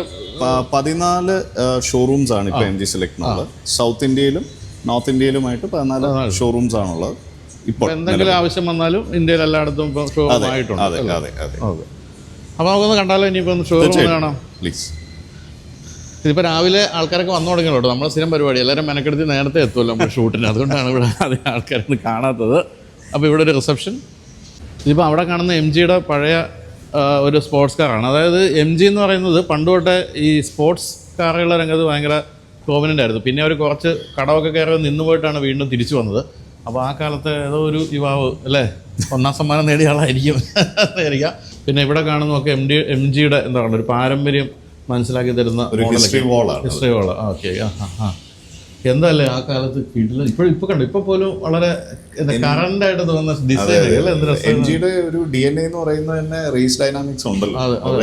[SPEAKER 2] 14 ഷോറൂംസ് ആണ് ഇപ്പോൾ MG സെലക്ടിനുള്ളത്. സൗത്ത് ഇന്ത്യയിലും നോർത്ത് ഇന്ത്യയിലുമായിട്ട് 14 ഷോറൂംസ് ആണുള്ളത്. ഇപ്പോൾ
[SPEAKER 1] എന്തെങ്കിലും ആവശ്യം വന്നാലും ഇന്ത്യയിൽ എല്ലായിടത്തും ഇപ്പോൾ ഷോറൂം ആയിട്ടുണ്ട്. അപ്പോൾ നമുക്കൊന്ന് കണ്ടാലോ? ഇനിയിപ്പോൾ ഒന്ന് ഷോറൂം കാണാം
[SPEAKER 2] പ്ലീസ്.
[SPEAKER 1] ഇതിപ്പോൾ രാവിലെ ആൾക്കാരൊക്കെ വന്നു തുടങ്ങിയല്ലോ കേട്ടോ. നമ്മുടെ സ്ഥിരം പരിപാടി എല്ലാവരും മെനക്കെടുത്ത് നേരത്തെ എത്തുമല്ലോ നമ്മുടെ ഷൂട്ടിന്. അതുകൊണ്ടാണ് ഇവിടെ അധികം ആൾക്കാരൊന്നും കാണാത്തത്. അപ്പോൾ ഇവിടെ ഒരു റിസപ്ഷൻ. ഇതിപ്പോൾ അവിടെ കാണുന്ന MGയുടെ പഴയ ഒരു സ്പോർട്സ് കാറാണ്. അതായത് MG എന്ന് പറയുന്നത് പണ്ട് തൊട്ടേ ഈ സ്പോർട്സ് കാറുകളുടെ രംഗത്ത് ഭയങ്കര പ്രോമിനൻ്റ് ആയിരുന്നു. പിന്നെ അവർ കുറച്ച് കടമൊക്കെ കയറി നിന്ന് പോയിട്ടാണ് വീണ്ടും തിരിച്ചു വന്നത്. അപ്പോൾ ആ കാലത്ത് ഏതോ ഒരു യുവാവ് അല്ലേ 1ാം സമ്മാനം നേടിയ ആളായിരിക്കും ആയിരിക്കാം. പിന്നെ ഇവിടെ കാണുന്നതൊക്കെ MGയുടെ എന്താ പറയുക ഒരു പാരമ്പര്യം മനസ്സിലാക്കി തരുന്ന
[SPEAKER 2] ഹിസ്റ്ററി വാൾ.
[SPEAKER 1] ഓക്കെ. എന്തല്ലേ ആ കാലത്ത് കിട്ടില്ല. ഇപ്പൊ കണ്ടു, ഇപ്പൊ പോലും വളരെ കറന്റ് ആയിട്ട് തോന്നുന്ന ഡിസൈൻ.
[SPEAKER 2] MGയുടെ ഒരു DNA എന്ന് പറയുന്നത് തന്നെ റേസ് ഡൈനാമിക്സ് ഉണ്ടല്ലോ.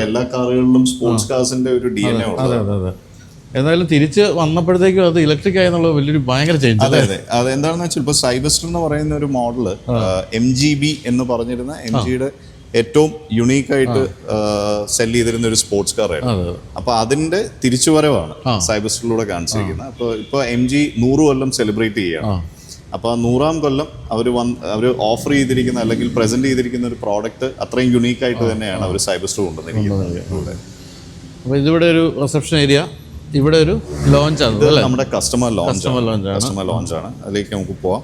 [SPEAKER 2] എല്ലാ കാറുകളിലും സ്പോർട്സ് കാർസിന്റെ ഒരു DNA ഉണ്ട്.
[SPEAKER 1] അതെ. എന്തായാലും തിരിച്ച് വന്നപ്പോഴത്തേക്കും അത് ഇലക്ട്രിക് ആയെന്നുള്ളത് വലിയൊരു ഭയങ്കര ചേഞ്ച്.
[SPEAKER 2] അതെ. അതെന്താണെന്ന് വെച്ചാൽ ഇപ്പൊ സൈബസ്റ്റർ എന്ന് പറയുന്ന ഒരു മോഡല് MGB എന്ന് പറഞ്ഞിരുന്ന MGയുടെ ഏറ്റവും യുണീക്കായിട്ട് സെൽ ചെയ്തിരുന്ന ഒരു സ്പോർട്സ് കാർ ആയിരുന്നു. അപ്പൊ അതിന്റെ തിരിച്ചുവരവാണ് സൈബസ്റ്ററിലൂടെ കാണിച്ചിരിക്കുന്നത്. അപ്പൊ ഇപ്പൊ MG 100 കൊല്ലം സെലിബ്രേറ്റ് ചെയ്യാണ്. അപ്പൊ 100ാം കൊല്ലം അവർ ഓഫർ ചെയ്തിരിക്കുന്ന അല്ലെങ്കിൽ പ്രസന്റ് ചെയ്തിരിക്കുന്ന ഒരു പ്രോഡക്റ്റ് അത്രയും യുണീക്കായിട്ട് തന്നെയാണ് അവർ സൈബസ്റ്റർ കൊണ്ടുവന്നിരിക്കുന്നത്.
[SPEAKER 1] അപ്പൊ ഇതിവിടെ ഒരു റിസപ്ഷൻ ഏരിയ, ഇവിടെ ഒരു ലോഞ്ച് ആണ്,
[SPEAKER 2] നമ്മുടെ കസ്റ്റമർ ലോഞ്ച് ആണ്. അതിലേക്ക് നമുക്ക് പോവാം.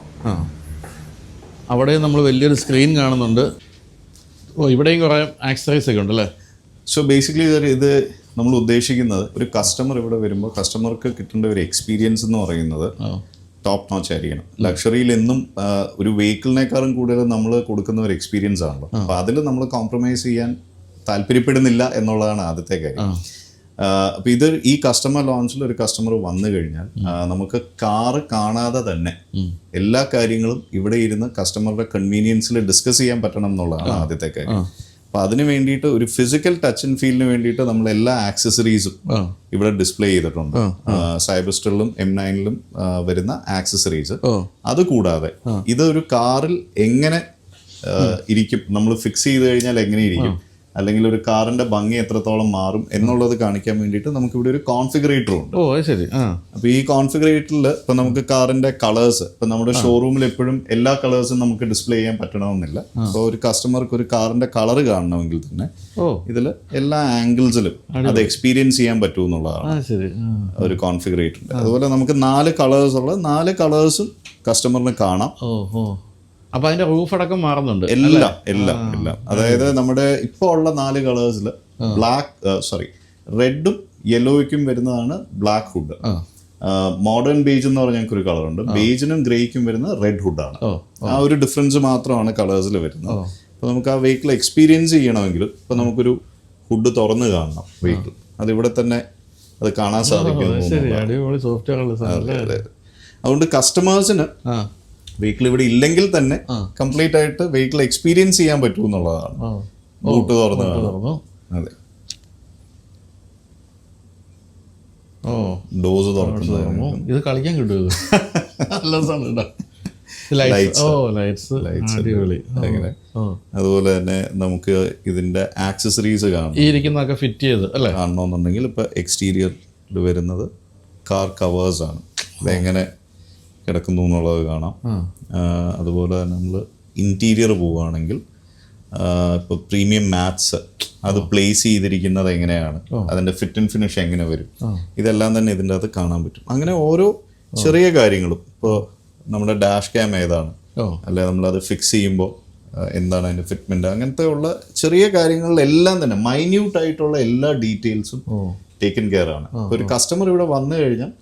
[SPEAKER 1] അവിടെ നമ്മൾ വലിയൊരു സ്ക്രീൻ കാണുന്നുണ്ട്. ഇവിടെയും കുറേ ആക്സസറീസ് ഒക്കെ ഉണ്ടല്ലേ.
[SPEAKER 2] സോ ബേസിക്കലി ഇത് നമ്മൾ ഉദ്ദേശിക്കുന്നത് ഒരു കസ്റ്റമർ ഇവിടെ വരുമ്പോൾ കസ്റ്റമർക്ക് കിട്ടേണ്ട ഒരു എക്സ്പീരിയൻസ് എന്ന് പറയുന്നത് ടോപ്പ് നോച്ച് ആയിരിക്കണം. ലക്ഷറിയിൽ എന്നും ഒരു വെഹിക്കിളിനേക്കാളും കൂടുതൽ നമ്മൾ കൊടുക്കുന്ന ഒരു എക്സ്പീരിയൻസ് ആണല്ലോ. അപ്പോൾ അതിൽ നമ്മൾ കോംപ്രമൈസ് ചെയ്യാൻ താല്പര്യപ്പെടുന്നില്ല എന്നുള്ളതാണ് ആദ്യത്തെ കാര്യം. അപ്പോൾ ഇത് ഈ കസ്റ്റമർ ലോഞ്ചിൽ ഒരു കസ്റ്റമർ വന്നു കഴിഞ്ഞാൽ നമുക്ക് കാറ് കാണാതെ തന്നെ എല്ലാ കാര്യങ്ങളും ഇവിടെ ഇരുന്ന് കസ്റ്റമറുടെ കൺവീനിയൻസിൽ ഡിസ്കസ് ചെയ്യാൻ പറ്റണം എന്നുള്ളതാണ് ആദ്യത്തെ കാര്യം. അപ്പോൾ അതിന് വേണ്ടിയിട്ട് ഒരു ഫിസിക്കൽ ടച്ച് ആൻഡ് ഫീലിന് വേണ്ടിയിട്ട് നമ്മൾ എല്ലാ ആക്സസറീസും ഇവിടെ ഡിസ്പ്ലേ ചെയ്തിട്ടുണ്ട്. സൈബസ്റ്ററിലും M9ലും വരുന്ന ആക്സസറീസ്. അത് കൂടാതെ ഇതൊരു കാറിൽ എങ്ങനെ ഇരിക്കും, നമ്മൾ ഫിക്സ് ചെയ്ത് കഴിഞ്ഞാൽ എങ്ങനെ ഇരിക്കും, അല്ലെങ്കിൽ ഒരു കാറിന്റെ ഭംഗി എത്രത്തോളം മാറും എന്നുള്ളത് കാണിക്കാൻ വേണ്ടിയിട്ട് നമുക്ക് ഇവിടെ ഒരു കോൺഫിഗറേറ്റർ ഉണ്ട്.
[SPEAKER 1] ശരി.
[SPEAKER 2] അപ്പോൾ ഈ കോൺഫിഗറേറ്ററിൽ ഇപ്പൊ നമുക്ക് കാറിന്റെ കളേഴ്സ്, ഇപ്പൊ നമ്മുടെ ഷോറൂമിൽ എപ്പോഴും എല്ലാ കളേഴ്സും നമുക്ക് ഡിസ്പ്ലേ ചെയ്യാൻ പറ്റണമെന്നില്ല. അപ്പോൾ ഒരു കസ്റ്റമർക്ക് ഒരു കാറിന്റെ കളർ കാണണമെങ്കിൽ തന്നെ ഇതിൽ എല്ലാ ആംഗിൾസിലും അത് എക്സ്പീരിയൻസ് ചെയ്യാൻ പറ്റുമെന്നുള്ളതാണ് ഒരു കോൺഫിഗറേറ്റർ. അതുപോലെ നമുക്ക് 4 കളേഴ്സ് ഉള്ള 4 കളേഴ്സും കസ്റ്റമറിന് കാണാം.
[SPEAKER 1] അപ്പൊ അതിന്റെ റൂഫ് അടക്കം മാറുന്നുണ്ട്.
[SPEAKER 2] എല്ലാം. അതായത് നമ്മുടെ ഇപ്പൊ ഉള്ള 4 കളേഴ്സിൽ റെഡും യെല്ലോയ്ക്കും വരുന്നതാണ് ബ്ലാക്ക് ഹുഡ്. മോഡേൺ ബേജ് എന്ന് പറഞ്ഞ ഞങ്ങൾക്ക് ഒരു കളറുണ്ട്. ബേജിനും ഗ്രേയ്ക്കും വരുന്ന റെഡ് ഹുഡാണ്. ആ ഒരു ഡിഫറൻസ് മാത്രമാണ് കളേഴ്സിൽ വരുന്നത്. അപ്പൊ നമുക്ക് ആ വെഹിക്കിൾ എക്സ്പീരിയൻസ് ചെയ്യണമെങ്കിൽ ഇപ്പൊ നമുക്കൊരു ഹുഡ് തുറന്ന് കാണണം വെഹിക്കിൾ. അതിവിടെ തന്നെ അത് കാണാൻ സാധിക്കും. അതുകൊണ്ട് കസ്റ്റമേഴ്സിന് വെഹിക്കിൾ ഇവിടെ ഇല്ലെങ്കിൽ തന്നെ കംപ്ലീറ്റ് ആയിട്ട് വെഹിക്കിൾ എക്സ്പീരിയൻസ് ചെയ്യാൻ പറ്റും എന്നുള്ളതാണ്. ബൂട്ട് തുറന്ന് കാണും. അതെ, ഡോസ് തുറക്കുന്നത്.
[SPEAKER 1] ഇത് കളിക്കാൻ കിട്ടും.
[SPEAKER 2] അതുപോലെ തന്നെ നമുക്ക് ഇതിന്റെ ആക്സസറീസ്
[SPEAKER 1] കാണും. ഫിറ്റ് ചെയ്ത്
[SPEAKER 2] കാണണമെന്നുണ്ടെങ്കിൽ ഇപ്പൊ എക്സ്റ്റീരിയറിൽ വരുന്നത് കാർ കവേഴ്സ് ആണ്. ഇതെങ്ങനെ കിടക്കുന്നു എന്നുള്ളത് കാണാം. അതുപോലെ തന്നെ നമ്മൾ ഇൻറ്റീരിയർ പോവുകയാണെങ്കിൽ ഇപ്പോൾ പ്രീമിയം മാറ്റ്സ് അത് പ്ലേസ് ചെയ്തിരിക്കുന്നത് എങ്ങനെയാണ്, അതിൻ്റെ ഫിറ്റ് ആൻഡ് ഫിനിഷ് എങ്ങനെ വരും, ഇതെല്ലാം തന്നെ ഇതിൻ്റെ അകത്ത് കാണാൻ പറ്റും. അങ്ങനെ ഓരോ ചെറിയ കാര്യങ്ങളും, ഇപ്പോൾ നമ്മുടെ ഡാഷ് ക്യാം ഏതാണ്, അല്ലെ നമ്മളത് ഫിക്സ് ചെയ്യുമ്പോൾ എന്താണ് അതിൻ്റെ ഫിറ്റ്മെൻറ്റ്, അങ്ങനത്തെ ഉള്ള ചെറിയ കാര്യങ്ങളിലെല്ലാം തന്നെ മൈന്യൂട്ട് ആയിട്ടുള്ള എല്ലാ ഡീറ്റെയിൽസും ടേക്കൻ കെയർ ആണ്. ഒരു കസ്റ്റമർ ഇവിടെ വന്നു കഴിഞ്ഞാൽ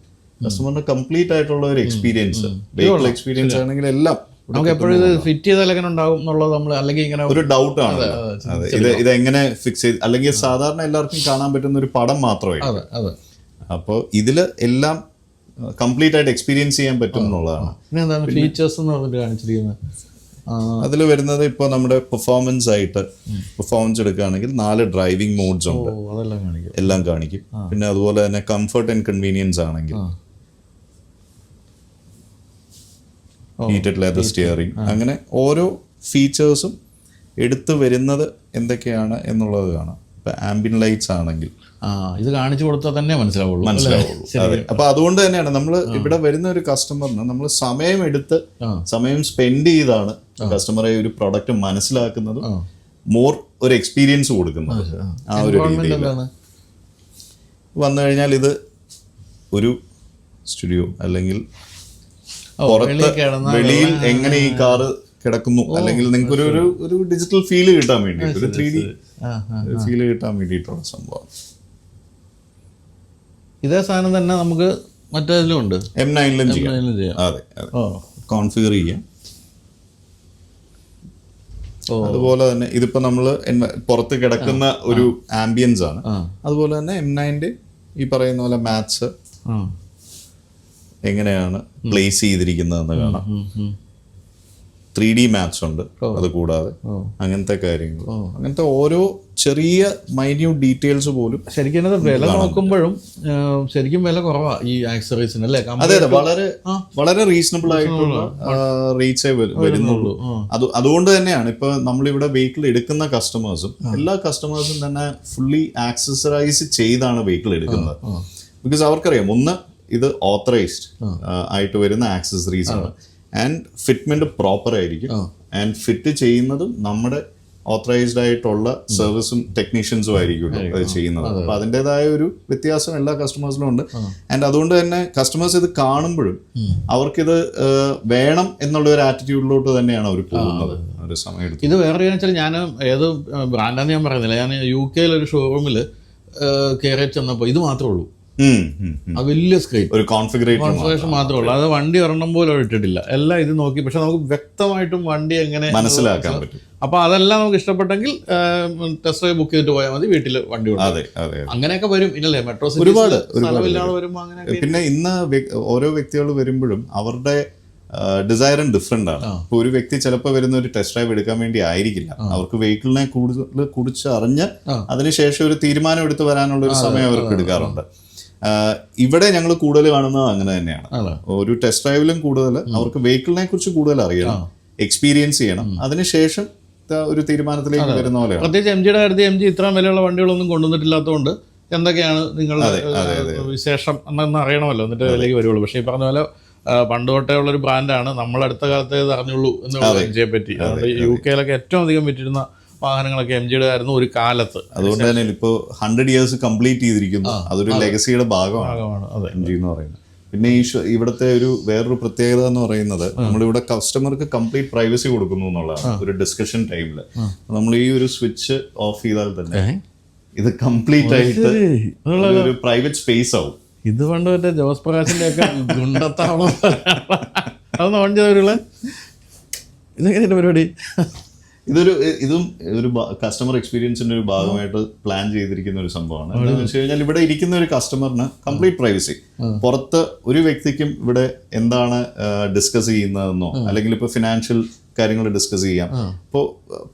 [SPEAKER 2] കസ്റ്റമറിന് കംപ്ലീറ്റ് ആയിട്ടുള്ള ഒരു എക്സ്പീരിയൻസ്, വെഹിക്കിൾ എക്സ്പീരിയൻസ് ആണെങ്കിൽ എല്ലാം
[SPEAKER 1] നമുക്ക് എപ്പോഴും ഇത് ഫിറ്റ് ചെയ്താൽ എങ്ങനെ ഉണ്ടാവും എന്നുള്ളത് നമ്മൾ അല്ലെങ്കിൽ ഇങ്ങനെ
[SPEAKER 2] ഒരു ഡൗട്ട് ആണ്. ഇത് എങ്ങനെ ഫിക്സ് ചെയ്ത്, അല്ലെങ്കിൽ സാധാരണ എല്ലാവർക്കും കാണാൻ പറ്റുന്ന ഒരു പടം മാത്രമേ. അപ്പോൾ ഇതിൽ എല്ലാം കംപ്ലീറ്റ് ആയിട്ട് എക്സ്പീരിയൻസ് ചെയ്യാൻ പറ്റും എന്നുള്ളതാണ്.
[SPEAKER 1] ഫീച്ചേഴ്സ് എന്ന് പറഞ്ഞിട്ട് കാണിച്ചിരിക്കുന്നത്
[SPEAKER 2] അതിൽ വരുന്നത് ഇപ്പോൾ നമ്മുടെ പെർഫോമൻസ് എടുക്കുകയാണെങ്കിൽ 4 ഡ്രൈവിംഗ് മോഡ്സ് ഉണ്ട്, എല്ലാം കാണിക്കും. പിന്നെ അതുപോലെ തന്നെ കംഫർട്ട് ആൻഡ് കൺവീനിയൻസ് ആണെങ്കിൽ ഹീറ്റഡ് ലെതർ സ്റ്റിയറിംഗ്, അങ്ങനെ ഓരോ ഫീച്ചേഴ്സും എടുത്തു വരുന്നത് എന്തൊക്കെയാണ് എന്നുള്ളത് കാണാം. ഇപ്പൊ ആംബിയന്റ് ലൈറ്റ്സ് ആണെങ്കിൽ
[SPEAKER 1] ഇത് കാണിച്ചു കൊടുത്താൽ തന്നെ മനസ്സിലാവുള്ളൂ.
[SPEAKER 2] അതെ. അപ്പൊ അതുകൊണ്ട് തന്നെയാണ് നമ്മൾ ഇവിടെ വരുന്ന ഒരു കസ്റ്റമറിന് നമ്മൾ സമയം സ്പെൻഡ് ചെയ്താണ് കസ്റ്റമറെ ഒരു പ്രൊഡക്റ്റ് മനസ്സിലാക്കുന്നതും മോർ ഒരു എക്സ്പീരിയൻസ് കൊടുക്കുന്നത്. ആ ഒരു രീതിയിൽ വന്നു കഴിഞ്ഞാൽ ഇത് ഒരു സ്റ്റുഡിയോ, അല്ലെങ്കിൽ പുറത്ത് വെളിയിൽ എങ്ങനെ ഈ കാറ് കിടക്കുന്നു, അല്ലെങ്കിൽ നിങ്ങൾക്ക് ഒരു ഡിജിറ്റൽ ഫീല് കിട്ടാൻ വേണ്ടിയിട്ട്, ഒരു 3D ഫീല് കിട്ടാൻ വേണ്ടിയിട്ടുള്ള സംഭവം.
[SPEAKER 1] ഇതേ സാധനം തന്നെ നമുക്ക് മറ്റേതിലും ഉണ്ട്,
[SPEAKER 2] M9ലും ചെയ്യാം. അതെ, കോൺഫിഗർ ചെയ്യാം. അതുപോലെ തന്നെ ഇതിപ്പോ നമ്മള് പുറത്ത് കിടക്കുന്ന ഒരു ആംബിയൻസ് ആണ്. അതുപോലെ തന്നെ M9ന്റെ ഈ പറയുന്ന പോലെ മാത്സ് എങ്ങനെയാണ് പ്ലേസ് ചെയ്തിരിക്കുന്നതെന്ന് കാണാം. 3D മാപ്സ് ഉണ്ട്. അത് കൂടാതെ അങ്ങനത്തെ കാര്യങ്ങൾ, അങ്ങനത്തെ ഓരോ ചെറിയ മൈന്യൂട്ട് ഡീറ്റെയിൽസ് പോലും
[SPEAKER 1] ശരിക്കും വില നോക്കുമ്പോഴും ശരിക്കും വില കുറവാ ഈ ആക്സറീസിന്, അല്ലേ?
[SPEAKER 2] അതെ, വളരെ റീസണബിൾ ആയിട്ടുള്ള റേറ്റ്സേ വരുന്നുള്ളൂ. അതുകൊണ്ട് തന്നെയാണ് ഇപ്പൊ നമ്മളിവിടെ വെഹിക്കിൾ എടുക്കുന്ന കസ്റ്റമേഴ്സും എല്ലാ കസ്റ്റമേഴ്സും തന്നെ ഫുള്ളി ആക്സസറൈസ് ചെയ്താണ് വെഹിക്കിൾ എടുക്കുന്നത്. ബിക്കോസ് അവർക്കറിയാം, ഒന്ന് ഇത് ഓത്തറൈസ്ഡ് ആയിട്ട് വരുന്ന ആക്സസറീസ് ആണ്, ആൻഡ് ഫിറ്റ്മെന്റ് പ്രോപ്പർ ആയിരിക്കും, ആൻഡ് ഫിറ്റ് ചെയ്യുന്നതും നമ്മുടെ ഓത്തറൈസ്ഡ് ആയിട്ടുള്ള സർവീസും ടെക്നീഷ്യൻസും ആയിരിക്കും അത് ചെയ്യുന്നത്. അപ്പൊ അതിൻ്റെതായ ഒരു വ്യത്യാസം എല്ലാ കസ്റ്റമേഴ്സിലും ഉണ്ട്. ആൻഡ് അതുകൊണ്ട് തന്നെ കസ്റ്റമേഴ്സ് ഇത് കാണുമ്പോഴും അവർക്കിത് വേണം എന്നുള്ള ഒരു ആറ്റിറ്റ്യൂഡിലോട്ട് തന്നെയാണ് അവർ പോകുന്നത്. ഒരു സമയം എടുത്ത്
[SPEAKER 1] ഇത് വേറെ വെച്ചാൽ, ഞാൻ ഏത് ബ്രാൻഡാന്ന് ഞാൻ പറയുന്നില്ല, ഞാൻ UK ഒരു ഷോറൂമിൽ കയറി ചെന്നപ്പോൾ ഇത് മാത്രമേ ഉള്ളൂ. ആ വലിയ സ്ക്രീൻ
[SPEAKER 2] ഒരു
[SPEAKER 1] കോൺഫിഗറേഷൻ മാത്രമേ ഉള്ളൂ. അത് വണ്ടി ഒരെണ്ണം പോലും ഇട്ടിട്ടില്ല. എല്ലാം ഇത് നോക്കി, പക്ഷെ നമുക്ക് വ്യക്തമായിട്ടും വണ്ടി എങ്ങനെ
[SPEAKER 2] മനസ്സിലാക്കാൻ പറ്റും.
[SPEAKER 1] അപ്പൊ അതെല്ലാം നമുക്ക് ഇഷ്ടപ്പെട്ടെങ്കിൽ ടെസ്റ്റ് ഡ്രൈവ് ബുക്ക് ചെയ്തിട്ട് പോയാൽ മതി, വീട്ടിൽ വണ്ടി ഉണ്ട്.
[SPEAKER 2] അതെ അതെ,
[SPEAKER 1] അങ്ങനെയൊക്കെ വരും. ഇല്ലല്ലേ മെട്രോ
[SPEAKER 2] ഒരുപാട്
[SPEAKER 1] വരുമ്പോൾ അങ്ങനെ.
[SPEAKER 2] പിന്നെ ഇന്ന് ഓരോ വ്യക്തികൾ വരുമ്പോഴും അവരുടെ ഡിസൈറും ഡിഫറെന്റ് ആണ്. ഇപ്പൊ ഒരു വ്യക്തി ചിലപ്പോൾ വരുന്ന ഒരു ടെസ്റ്റ് ഡ്രൈവ് എടുക്കാൻ വേണ്ടി ആയിരിക്കില്ല, അവർക്ക് വെഹിക്കിളിനെ കൂടുതൽ കുറിച്ച് അറിഞ്ഞ് അതിനുശേഷം ഒരു തീരുമാനം എടുത്ത് വരാനുള്ള ഒരു സമയം അവർക്ക് എടുക്കാറുണ്ട്. ഇവിടെ ഞങ്ങൾ കൂടുതൽ കാണുന്നത് അങ്ങനെ തന്നെയാണ്. ഒരു ടെസ്റ്റ് ഡ്രൈവിലും കൂടുതൽ അവർക്ക് വെഹിക്കിളിനെ കുറിച്ച് കൂടുതൽ അറിയണം, എക്സ്പീരിയൻസ് ചെയ്യണം, അതിനുശേഷം ഒരു തീരുമാനത്തിലേക്ക് വരുന്ന പോലെയാണ്.
[SPEAKER 1] പ്രത്യേകിച്ച് എം ജിയുടെ കാര്യത്തിൽ എം ജി ഇത്രയും വിലയുള്ള വണ്ടികളൊന്നും കൊണ്ടുവന്നിട്ടില്ലാത്തതുകൊണ്ട് എന്തൊക്കെയാണ് നിങ്ങളുടെ വിശേഷം എന്നൊന്നും അറിയണമല്ലോ, എന്നിട്ട് വിലയ്ക്ക് വരുള്ളൂ. പക്ഷേ ഈ പറഞ്ഞ പോലെ പണ്ട് തൊട്ടേ ഉള്ളൊരു ബ്രാൻഡാണ്, നമ്മൾ അടുത്ത കാലത്തെ അറിഞ്ഞുള്ളൂ എന്നുള്ള എം ജിയെ പറ്റി. അതുകൊണ്ട് യു കെയിലൊക്കെ ഏറ്റവും അധികം വിറ്റിരുന്ന വാഹനങ്ങളൊക്കെ എം ജിയുടെ ആയിരുന്നു ഒരു കാലത്ത്.
[SPEAKER 2] അതുകൊണ്ട് തന്നെ ഇപ്പോൾ 100 years കംപ്ലീറ്റ് ചെയ്തിരിക്കുന്നു. അതൊരു ലെഗസിയുടെ ഭാഗമാണ് എം ജി എന്ന് പറയുന്നത്. പിന്നെ ഈ ഇവിടുത്തെ ഒരു വേറൊരു പ്രത്യേകത എന്ന് പറയുന്നത്, നമ്മളിവിടെ കസ്റ്റമർക്ക് കംപ്ലീറ്റ് പ്രൈവസി കൊടുക്കുന്നു എന്നുള്ളതാണ്. ഒരു ഡിസ്കഷൻ ടൈമിൽ നമ്മൾ ഈ ഒരു സ്വിച്ച് ഓഫ് ചെയ്താൽ തന്നെ ഇത് കംപ്ലീറ്റ് ആയിട്ട് ഒരു പ്രൈവറ്റ് സ്പേസ് ആവും.
[SPEAKER 1] ഇത് പണ്ട് മറ്റേ ജോസ് പ്രകാശിന്റെ ഒക്കെ ഗുണ്ടത്താവളം അതൊന്ന് ഓൺ ചെയ്തവരുള്ള ഇതെങ്ങനെയാണ് പരിപാടി?
[SPEAKER 2] ഇതും ഒരു കസ്റ്റമർ എക്സ്പീരിയൻസിന്റെ ഒരു ഭാഗമായിട്ട് പ്ലാൻ ചെയ്തിരിക്കുന്ന ഒരു സംഭവമാണ്. എന്താണെന്ന് വെച്ച് കഴിഞ്ഞാൽ ഇവിടെ ഇരിക്കുന്ന ഒരു കസ്റ്റമറിന് കംപ്ലീറ്റ് പ്രൈവസി. പുറത്ത് ഒരു വ്യക്തിക്കും ഇവിടെ എന്താണ് ഡിസ്കസ് ചെയ്യുന്നതെന്നോ അല്ലെങ്കിൽ ഇപ്പോൾ ഫിനാൻഷ്യൽ കാര്യങ്ങൾ ഡിസ്കസ് ചെയ്യാം. ഇപ്പോൾ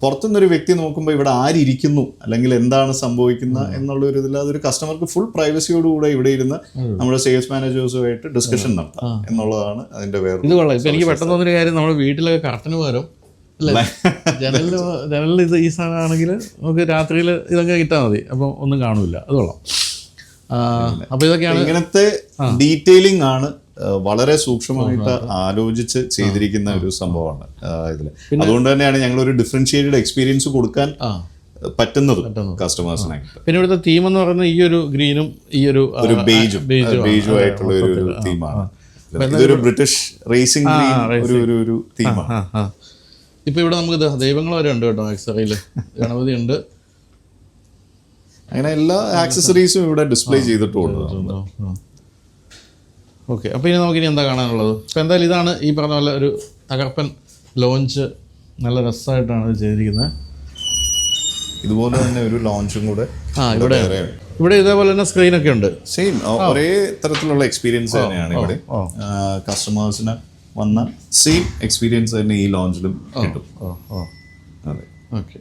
[SPEAKER 2] പുറത്തുനിന്നൊരു വ്യക്തി നോക്കുമ്പോൾ ഇവിടെ ആരിയ്ക്കുന്നു അല്ലെങ്കിൽ എന്താണ് സംഭവിക്കുന്നത് എന്നുള്ള ഒരു ഇതിൽ അതൊരു കസ്റ്റമർക്ക് ഫുൾ പ്രൈവസിയോടുകൂടെ ഇവിടെ ഇരുന്ന് നമ്മുടെ സെയിൽസ് മാനേജേഴ്സുമായിട്ട് ഡിസ്കഷൻ നടത്താം എന്നുള്ളതാണ് അതിന്റെ വേറെ.
[SPEAKER 1] ഇത് കൊള്ളാം. ഇപ്പൊ എനിക്ക് പെട്ടെന്ന് തോന്നിയൊരു കാര്യം, നമ്മുടെ വീട്ടിലൊക്കെ കർട്ടന് പകരം ജനലിൽ ഇത് ഈ സാധനമാണെങ്കിൽ നമുക്ക് രാത്രിയിൽ ഇതൊക്കെ കിട്ടാൽ മതി, അപ്പം ഒന്നും കാണൂല. അത് കൊള്ളാം. അപ്പൊ ഇതൊക്കെയാണ്
[SPEAKER 2] ഇങ്ങനത്തെ ഡീറ്റെയിലിംഗ് ആണ് വളരെ സൂക്ഷ്മമായിട്ട് ആലോചിച്ച് ചെയ്തിരിക്കുന്ന ഒരു സംഭവമാണ് ഇതിൽ. അതുകൊണ്ട് തന്നെയാണ് ഞങ്ങൾ ഒരു ഡിഫറൻഷിയേറ്റഡ് എക്സ്പീരിയൻസ് കൊടുക്കാൻ പറ്റുന്നത് കസ്റ്റമേഴ്സിനായിട്ട്.
[SPEAKER 1] പിന്നെ ഇവിടുത്തെ തീം എന്ന് പറയുന്നത് ഈ ഒരു ഗ്രീനും ഈ ഒരു
[SPEAKER 2] ബേജും ആയിട്ടുള്ള ഒരു തീമാണ്. ഇതൊരു ബ്രിട്ടീഷ് റേസിംഗ് ഒരു തീമാണ്.
[SPEAKER 1] ഇപ്പൊ ഇവിടെ നമുക്ക് ദൈവങ്ങൾ വരെ ഉണ്ട് കേട്ടോ, ആക്സറിയിൽ ഗണപതി ഉണ്ട്.
[SPEAKER 2] അങ്ങനെ എല്ലാ ആക്സസറീസും ഇവിടെ ഡിസ്പ്ലേ ചെയ്തിട്ടുണ്ട്.
[SPEAKER 1] ഓക്കെ, അപ്പോൾ ഇനി നമുക്കിനി എന്താ കാണാനുള്ളത്? അപ്പോൾ എന്തായാലും ഇതാണ് ഈ പറഞ്ഞ പോലെ ഒരു തകർപ്പൻ ലോഞ്ച്, നല്ല രസമായിട്ടാണ് ഇത് ചെയ്തിരിക്കുന്നത്.
[SPEAKER 2] ഇതുപോലെ തന്നെ ഒരു ലോഞ്ചും കൂടെ
[SPEAKER 1] ഇവിടെ ഇതേപോലെ തന്നെ സ്ക്രീനൊക്കെ ഉണ്ട്.
[SPEAKER 2] സെയിം ഒരേ തരത്തിലുള്ള എക്സ്പീരിയൻസ് തന്നെയാണ് ഇവിടെ കസ്റ്റമേഴ്സിന് വന്ന സെയിം എക്സ്പീരിയൻസ് തന്നെ ഈ ലോഞ്ചിലും കിട്ടും. അതെ,
[SPEAKER 1] ഓക്കെ.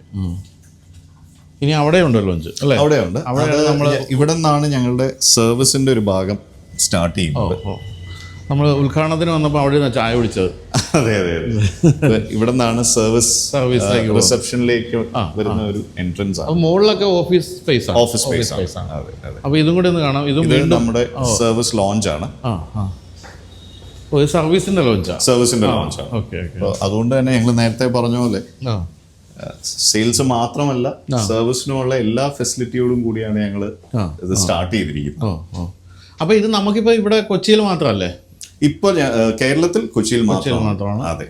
[SPEAKER 1] ഇനി അവിടെ ഉണ്ട് ലോഞ്ച് അല്ലേ?
[SPEAKER 2] അവിടെ ഉണ്ട്. ഇവിടെ നിന്നാണ് ഞങ്ങളുടെ സർവീസിന്റെ ഒരു ഭാഗം സ്റ്റാർട്ട് ചെയ്യുന്നത്.
[SPEAKER 1] നമ്മൾ ഉദ്ഘാടനത്തിന് വന്നപ്പോൾ അവിടെ നിന്ന് ചായ കുടിച്ചത്.
[SPEAKER 2] അതെ അതെ അതെ. ഇവിടെ നിന്നാണ് സർവീസിലേക്ക് റിസപ്ഷനിലേക്ക് വരുന്ന ഒരു എൻട്രൻസ് ആണ്.
[SPEAKER 1] മുകളിലൊക്കെ ഓഫീസ് സ്പേസ്
[SPEAKER 2] ആണ്.
[SPEAKER 1] അപ്പോൾ ഇതും കൂടി ഒന്ന് കാണാം. ഇതും
[SPEAKER 2] നമ്മുടെ സർവീസ് ലോഞ്ച് ആണ്.
[SPEAKER 1] സർവീസിന്റെ ലോഞ്ചാണ്.
[SPEAKER 2] സർവീസിന്റെ ലോഞ്ചാണ്. അതുകൊണ്ട് തന്നെ ഞങ്ങൾ നേരത്തെ പറഞ്ഞ പോലെ സെയിൽസ് മാത്രമല്ല സർവീസിനുമുള്ള എല്ലാ ഫെസിലിറ്റിയോടും കൂടിയാണ് ഞങ്ങൾ ഇത് സ്റ്റാർട്ട് ചെയ്തിരിക്കുന്നത്.
[SPEAKER 1] അപ്പൊ ഇത് നമുക്കിപ്പോ ഇവിടെ കൊച്ചിയിൽ മാത്രമല്ലേ?
[SPEAKER 2] ഇപ്പൊ കേരളത്തിൽ കൊച്ചിയിൽ
[SPEAKER 1] മാത്രമാണ്.
[SPEAKER 2] അതെ,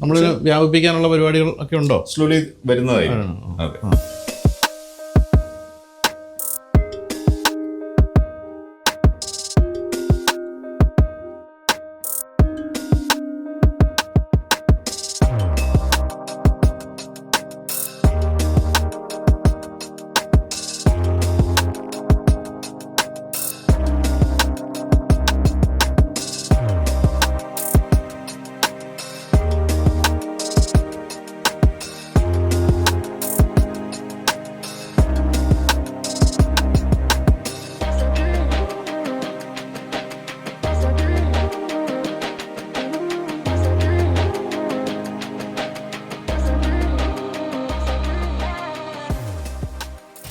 [SPEAKER 1] നമ്മൾ വ്യാപിപ്പിക്കാനുള്ള പരിപാടികൾ ഒക്കെ ഉണ്ടോ?
[SPEAKER 2] സ്ലോലി വരുന്നതായി. അതെ.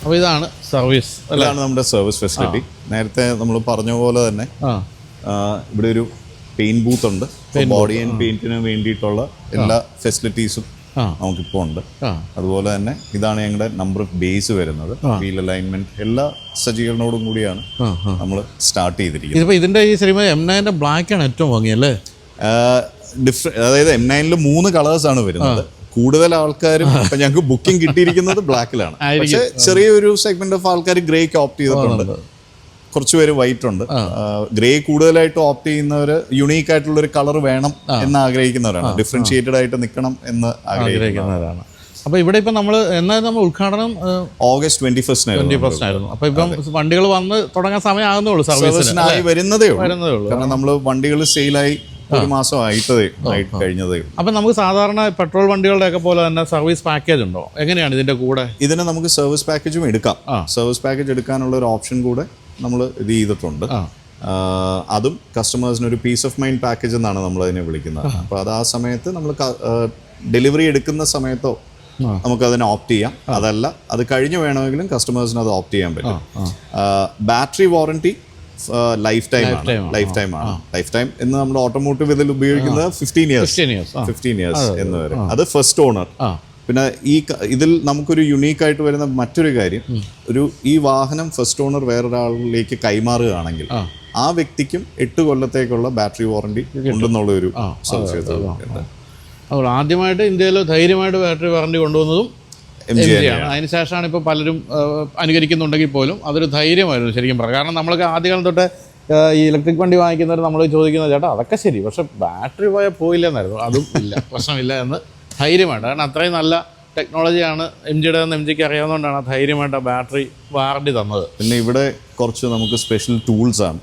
[SPEAKER 1] അപ്പോൾ ഇതാണ് സർവീസ്,
[SPEAKER 2] അതാണ് നമ്മുടെ സർവീസ് ഫെസിലിറ്റി. നേരത്തെ നമ്മൾ പറഞ്ഞ പോലെ തന്നെ ഇവിടെ ഒരു പെയിന്റ് ബൂത്ത് ഉണ്ട്. ബോഡി ആൻഡ് പെയിന്റിന് വേണ്ടിയിട്ടുള്ള എല്ലാ ഫെസിലിറ്റീസും നമുക്കിപ്പോൾ ഉണ്ട്. അതുപോലെ തന്നെ ഇതാണ് ഞങ്ങളുടെ നമ്പർ ഓഫ് ബേസ് വരുന്നത്. വീൽ അലൈൻമെന്റ് എല്ലാ സജ്ജീകരണത്തോടും കൂടിയാണ് നമ്മൾ സ്റ്റാർട്ട് ചെയ്തിരിക്കുന്നത്.
[SPEAKER 1] ഇതിന്റെ ഈ സിനിമ M9 ബ്ലാക്ക് ആണ് ഏറ്റവും ഭംഗിയല്ലേ?
[SPEAKER 2] അതായത് M9 3 കളേഴ്സാണ് വരുന്നത്. കൂടുതൽ ആൾക്കാരും ഇപ്പൊ ഞങ്ങൾക്ക് ബുക്കിംഗ് കിട്ടിയിരിക്കുന്നത് ബ്ലാക്കിലാണ്. പക്ഷെ ചെറിയൊരു സെഗ്മെന്റ് ഓഫ് ആൾക്കാർ ഗ്രേക്ക് ഓപ്റ്റ് ചെയ്തിട്ടുണ്ട്. കുറച്ച് പേര് വൈറ്റ് ഉണ്ട്. ഗ്രേ കൂടുതലായിട്ട് ഓപ്റ്റ് ചെയ്യുന്നവർ യുണീക്ക് ആയിട്ടുള്ള ഒരു കളർ വേണം എന്ന് ആഗ്രഹിക്കുന്നവരാണ്. ഡിഫറൻഷിയേറ്റഡ് ആയിട്ട് നിൽക്കണം എന്ന് ആഗ്രഹിക്കുന്നവരാണ്.
[SPEAKER 1] അപ്പോൾ ഇവിടെ ഇപ്പം നമ്മൾ എന്നാൽ നമ്മൾ ഉദ്ഘാടനം
[SPEAKER 2] ഓഗസ്റ്റ് 21
[SPEAKER 1] ആയിരുന്നു. അപ്പോൾ ഇപ്പം വണ്ടികൾ വന്ന് തുടങ്ങാൻ സമയം ആകുന്നുള്ളൂ,
[SPEAKER 2] സർവീസിനായി വരുന്നതേ ഉള്ളൂ. കാരണം നമ്മൾ വണ്ടികൾ സെയിലായി ഒരു മാസം കഴിഞ്ഞതേ.
[SPEAKER 1] അപ്പം നമുക്ക് സാധാരണ പെട്രോൾ വണ്ടികളുടെയൊക്കെ പോലെ തന്നെ സർവീസ് പാക്കേജ് ഉണ്ടോ? എങ്ങനെയാണ് ഇതിന്റെ കൂടെ?
[SPEAKER 2] ഇതിന് നമുക്ക് സർവീസ് പാക്കേജും എടുക്കാം. സർവീസ് പാക്കേജ് എടുക്കാനുള്ള ഒരു ഓപ്ഷൻ കൂടെ നമ്മൾ ഇത് ചെയ്തിട്ടുണ്ട്. അതും കസ്റ്റമേഴ്സിന് ഒരു പീസ് ഓഫ് മൈൻഡ് പാക്കേജ് എന്നാണ് നമ്മൾ അതിനെ വിളിക്കുന്നത്. അപ്പോൾ അത് ആ സമയത്ത് നമ്മൾ ഡെലിവറി എടുക്കുന്ന സമയത്തോ നമുക്കതിനെ ഓപ്റ്റ് ചെയ്യാം. അതല്ല അത് കഴിഞ്ഞ് വേണമെങ്കിലും കസ്റ്റമേഴ്സിന് അത് ഓപ്റ്റ് ചെയ്യാൻ പറ്റും. ബാറ്ററി വാറണ്ടി ലൈഫ് ടൈം ആണ്. ലൈഫ് ടൈം എന്ന് നമ്മൾ ഓട്ടോമോട്ടീവ് ഇതിൽ ഉപയോഗിക്കുന്നത് 15 ഇയേഴ്സ് എന്ന് വരും. അത് ഫസ്റ്റ് ഓണർ. പിന്നെ ഇതിൽ നമുക്കൊരു യുണീക്ക് ആയിട്ട് വരുന്ന മറ്റൊരു കാര്യം, ഈ വാഹനം ഫസ്റ്റ് ഓണർ വേറൊരാളിലേക്ക് കൈമാറുകയാണെങ്കിൽ ആ വ്യക്തിക്കും 8 കൊല്ലത്തേക്കുള്ള ബാറ്ററി വാറണ്ടി ഉണ്ടെന്നുള്ള ഒരു സവിശേഷത.
[SPEAKER 1] അപ്പോൾ ആദ്യമായിട്ട് ഇന്ത്യയിൽ ധൈര്യമായിട്ട് ബാറ്ററി വാറണ്ടി കൊണ്ടുവന്നതും MG ആണ്. അതിനുശേഷമാണ് ഇപ്പോൾ പലരും അനുകരിക്കുന്നുണ്ടെങ്കിൽ പോലും അതൊരു ധൈര്യമായിരുന്നു ശരിക്കും പറയാം. കാരണം നമ്മളൊക്കെ ആദ്യകാലം തൊട്ട് ഈ ഇലക്ട്രിക് വണ്ടി വാങ്ങിക്കുന്നവർ നമ്മൾ ചോദിക്കുന്നത് ചേട്ടാ അതൊക്കെ ശരി, പക്ഷെ ബാറ്ററി പോയാൽ പോയില്ലെന്നായിരുന്നു. അതും ഇല്ല, പ്രശ്നമില്ല എന്ന് ധൈര്യമായിട്ട്. കാരണം അത്രയും നല്ല ടെക്നോളജിയാണ് MGയുടെ MGക്ക് അറിയാവുന്നതുകൊണ്ടാണ് ധൈര്യമായിട്ട് ബാറ്ററി വാറണ്ടി തന്നത്.
[SPEAKER 2] പിന്നെ ഇവിടെ കുറച്ച് നമുക്ക് സ്പെഷ്യൽ ടൂൾസ് ആണ്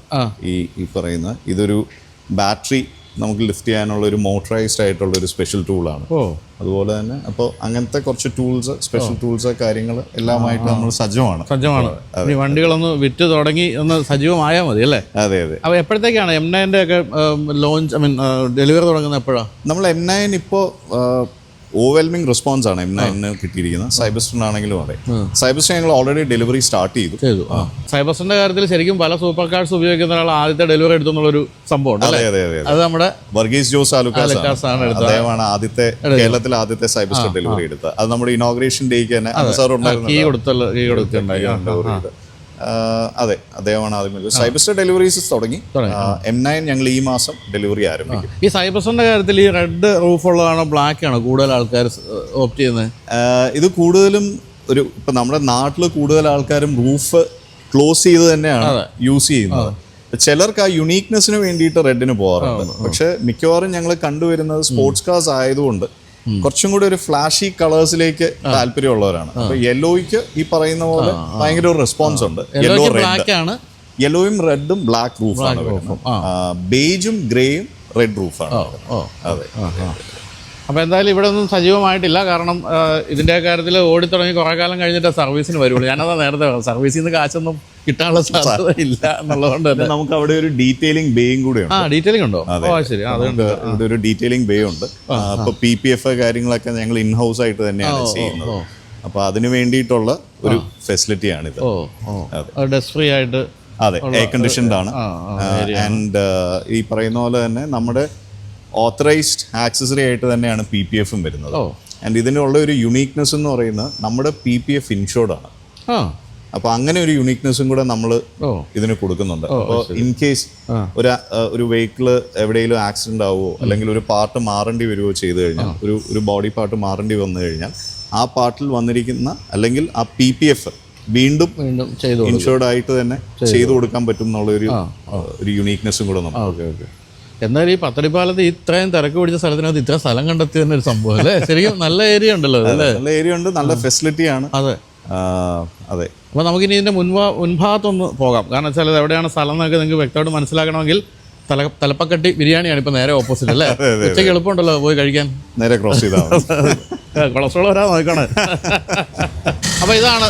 [SPEAKER 2] ഈ പറയുന്ന. ഇതൊരു ബാറ്ററി നമുക്ക് ലിഫ്റ്റ് ചെയ്യാനുള്ള ഒരു മോട്ടറൈസ്ഡ് ആയിട്ടുള്ള ഒരു സ്പെഷ്യൽ ടൂളാണ്. അതുപോലെ തന്നെ അപ്പോൾ അങ്ങനത്തെ കുറച്ച് ടൂൾസ്, സ്പെഷ്യൽ ടൂൾസ്, കാര്യങ്ങൾ എല്ലാമായിട്ട് നമ്മൾ സജ്ജമാണ്.
[SPEAKER 1] ഈ വണ്ടികളൊന്ന് വിറ്റ് തുടങ്ങി ഒന്ന് സജീവമായാൽ മതി അല്ലേ?
[SPEAKER 2] അതെ.
[SPEAKER 1] അപ്പോൾ എപ്പോഴത്തേക്കാണ് M9 ഒക്കെ ലോഞ്ച് ഡെലിവറി തുടങ്ങുന്നത്? എപ്പോഴാണ്?
[SPEAKER 2] നമ്മൾ M9 ഇപ്പോൾ ഓവർവെൽമിംഗ് റെസ്പോൺസ് ആണ് M9 കിട്ടിയിരിക്കുന്നത്. സൈബർസ്റ്ററിനാണെങ്കിലും അതെ. സൈബർസ്റ്റർ ഞങ്ങൾ ഓൾറെഡി ഡെലിവറി സ്റ്റാർട്ട് ചെയ്തു.
[SPEAKER 1] സൈബർസ്റ്ററിന്റെ കാര്യത്തിൽ ശരിക്കും പല സൂപ്പർ കാർസ് ഉപയോഗിക്കുന്ന ഒരാൾ ആദ്യത്തെ ഡെലിവറി എടുത്തുന്നുള്ള സംഭവം.
[SPEAKER 2] അതെ.
[SPEAKER 1] അത് നമ്മുടെ
[SPEAKER 2] വർഗീസ് ജോസ് ആലുക്കാസ് ആണ്. അദ്ദേഹമാണ് കേരളത്തിലെ ആദ്യത്തെ സൈബർസ്റ്റർ ഡെലിവറി എടുത്തത്. അത് നമ്മുടെ ഇനോഗ്രേഷൻ ഡേക്ക് തന്നെ സാർ ഉണ്ടായിരുന്നു. അതെ, അദ്ദേഹമാണ് ആദ്യം. സൈബർസ്റ്റർ ഡെലിവറീസ് തുടങ്ങി. M9 ഞങ്ങൾ ഈ മാസം ഡെലിവറി ആരംഭിക്കും.
[SPEAKER 1] ഈ സൈബർസ്റ്ററിന്റെ കാര്യത്തിൽ ഈ റെഡ് റൂഫ് ഉള്ളതാണോ ബ്ലാക്ക് ആണോ കൂടുതൽ ആൾക്കാർ ഓപ്റ്റ് ചെയ്യുന്നത്?
[SPEAKER 2] ഇത് കൂടുതലും ഇപ്പൊ നമ്മുടെ നാട്ടിൽ കൂടുതൽ ആൾക്കാരും റൂഫ് ക്ലോസ് ചെയ്ത് തന്നെയാണ് യൂസ് ചെയ്യുന്നത്. ചിലർക്ക് ആ യുണീക്നെസ്സിന് വേണ്ടിയിട്ട് റെഡിന് പോകാറുണ്ട്. പക്ഷെ മിക്കവാറും ഞങ്ങൾ കണ്ടുവരുന്നത് സ്പോർട്സ് കാർസ് ആയതുകൊണ്ട് കുറച്ചും കൂടി ഒരു ഫ്ലാഷി കളേഴ്സിലേക്ക് താല്പര്യമുള്ളവരാണ്. അപ്പൊ യെല്ലോയ്ക്ക് ഈ പറയുന്ന പോലെ ഭയങ്കര ഒരു റെസ്പോൺസ് ഉണ്ട്. യെല്ലോയും റെഡും ബ്ലാക്ക് റൂഫാണ്. ബേജും ഗ്രേയും റെഡ് റൂഫാണ്. അതെ.
[SPEAKER 1] അപ്പോൾ എന്തായാലും ഇവിടെ ഒന്നും സജീവമായിട്ടില്ല. കാരണം ഇതിൻ്റെ കാര്യത്തിൽ ഓടിത്തുടങ്ങി കുറേ കാലം കഴിഞ്ഞിട്ട് സർവീസിന് വരുള്ളൂ. ഞാനതാ നേരത്തെ സർവീസിൽ നിന്ന് കാശൊന്നും കിട്ടാനുള്ള സാധ്യത ഇല്ല എന്നുള്ളതുകൊണ്ട് തന്നെ
[SPEAKER 2] നമുക്ക് അവിടെ ഒരു ഡീറ്റെയിലിംഗ് ബേയും കൂടെ ഉണ്ട്.
[SPEAKER 1] ഡീറ്റെയിലിംഗ് ഉണ്ടോ? ശരി.
[SPEAKER 2] അതുകൊണ്ട് ഇവിടെ ഒരു ഡീറ്റെയിലിംഗ് ബേ ഉണ്ട്. അപ്പോൾ PPF കാര്യങ്ങളൊക്കെ ഞങ്ങൾ ഇൻഹൗസ് ആയിട്ട് തന്നെയാണ് ചെയ്യുന്നത്. അപ്പോൾ അതിന് വേണ്ടിയിട്ടുള്ള ഒരു ഫെസിലിറ്റിയാണിത്.
[SPEAKER 1] ഡസ്റ്റ് ഫ്രീ ആയിട്ട്.
[SPEAKER 2] അതെ, എയർ കണ്ടീഷൻഡ് ആണ്. ആൻഡ് ഈ പറയുന്ന പോലെ തന്നെ നമ്മുടെ ഓത്തറൈസ്ഡ് ആക്സസറി ആയിട്ട് തന്നെയാണ് PPF-ഉം വരുന്നത്. ആൻഡ് ഇതിനുള്ള ഒരു യുണീക്നെസ് എന്ന് പറയുന്നത് നമ്മുടെ PPF ഇൻഷുർഡ് ആണ്. അപ്പോൾ അങ്ങനെ ഒരു യുണീക്നെസ്സും കൂടെ നമ്മൾ ഇതിന് കൊടുക്കുന്നുണ്ട്. അപ്പോൾ ഇൻ കേസ് ഒരു വെഹിക്കിൾ എവിടെയെങ്കിലും ആക്സിഡന്റ് ആവുമോ അല്ലെങ്കിൽ ഒരു പാർട്ട് മാറേണ്ടി വരുമോ ചെയ്തു കഴിഞ്ഞാൽ, ഒരു ബോഡി പാർട്ട് മാറേണ്ടി വന്നു കഴിഞ്ഞാൽ ആ പാർട്ടിൽ വന്നിരിക്കുന്ന അല്ലെങ്കിൽ ആ PPF വീണ്ടും ഇൻഷുർഡ് ആയിട്ട് തന്നെ ചെയ്തു കൊടുക്കാൻ പറ്റും എന്നുള്ള ഒരു യുണീക്നെസ്സും കൂടെ നമുക്ക്.
[SPEAKER 1] എന്നാൽ ഈ പത്തടിപ്പാലത്ത് ഇത്രയും തിരക്ക് പിടിച്ച സ്ഥലത്തിനകത്ത് ഇത്ര സ്ഥലം കണ്ടെത്തി തന്നെ ഒരു സംഭവം അല്ലേ? ശരിക്കും നല്ല ഏരിയ ഉണ്ടല്ലോ.
[SPEAKER 2] നല്ല ഏരിയ ഉണ്ട്, നല്ല ഫെസിലിറ്റിയാണ്.
[SPEAKER 1] അതെ. അപ്പോൾ നമുക്കിനി ഇതിൻ്റെ മുൻഭാഗത്തൊന്ന് പോകാം. കാരണം വെച്ചാൽ എവിടെയാണ് സ്ഥലം എന്നൊക്കെ നിങ്ങൾക്ക് വ്യക്തമായിട്ട് മനസ്സിലാക്കണമെങ്കിൽ തലപ്പക്കട്ടി ബിരിയാണിയാണ് ഇപ്പോൾ നേരെ ഓപ്പോസിറ്റ് അല്ലേ? ഉച്ചയ്ക്ക് എളുപ്പമുണ്ടല്ലോ പോയി കഴിക്കാൻ.
[SPEAKER 2] നേരെ ക്രോസ് ചെയ്താൽ
[SPEAKER 1] കൊളസ്ട്രോൾ വരാൻ നോക്കണം. അപ്പോൾ ഇതാണ്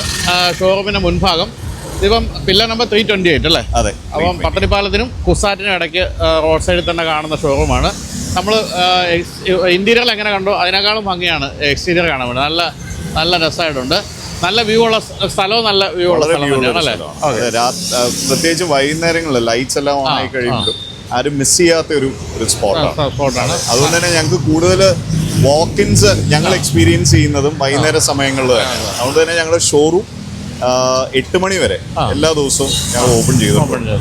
[SPEAKER 1] ഷോറൂമിൻ്റെ മുൻഭാഗം. ഇതിപ്പം പില്ലർ നമ്പർ 328 അല്ലേ?
[SPEAKER 2] അതെ.
[SPEAKER 1] അപ്പം പത്തടിപ്പാലത്തിനും കുസാറ്റിനും ഇടയ്ക്ക് റോഡ് സൈഡിൽ തന്നെ കാണുന്ന ഷോറൂമാണ്. നമ്മൾ ഇൻറ്റീരിയർ എങ്ങനെ കണ്ടോ അതിനേക്കാളും ഭംഗിയാണ് എക്സ്റ്റീരിയർ കാണാൻ വേണ്ടി. നല്ല രസമായിട്ടുണ്ട്. നല്ല വ്യൂ ഉള്ള സ്ഥലവും നല്ല വ്യൂ ഉള്ള സ്ഥലം തന്നെയാണ് അല്ലേ?
[SPEAKER 2] പ്രത്യേകിച്ച് വൈകുന്നേരങ്ങളിൽ ലൈറ്റ്സ് എല്ലാം ഓൺ ആയി കഴിയുമ്പോൾ ആരും മിസ് ചെയ്യാത്ത ഒരു സ്പോട്ടാണ്. അതുകൊണ്ട് തന്നെ ഞങ്ങൾക്ക് കൂടുതൽ വാക്കിൻസ് ഞങ്ങൾ എക്സ്പീരിയൻസ് ചെയ്യുന്നതും വൈകുന്നേര സമയങ്ങളിലാണ്. അതുകൊണ്ട് തന്നെ ഞങ്ങളുടെ ഷോറൂം 8 മണി വരെ എല്ലാ ദിവസവും ഞങ്ങൾ ഓപ്പൺ ചെയ്തിട്ടുണ്ട്.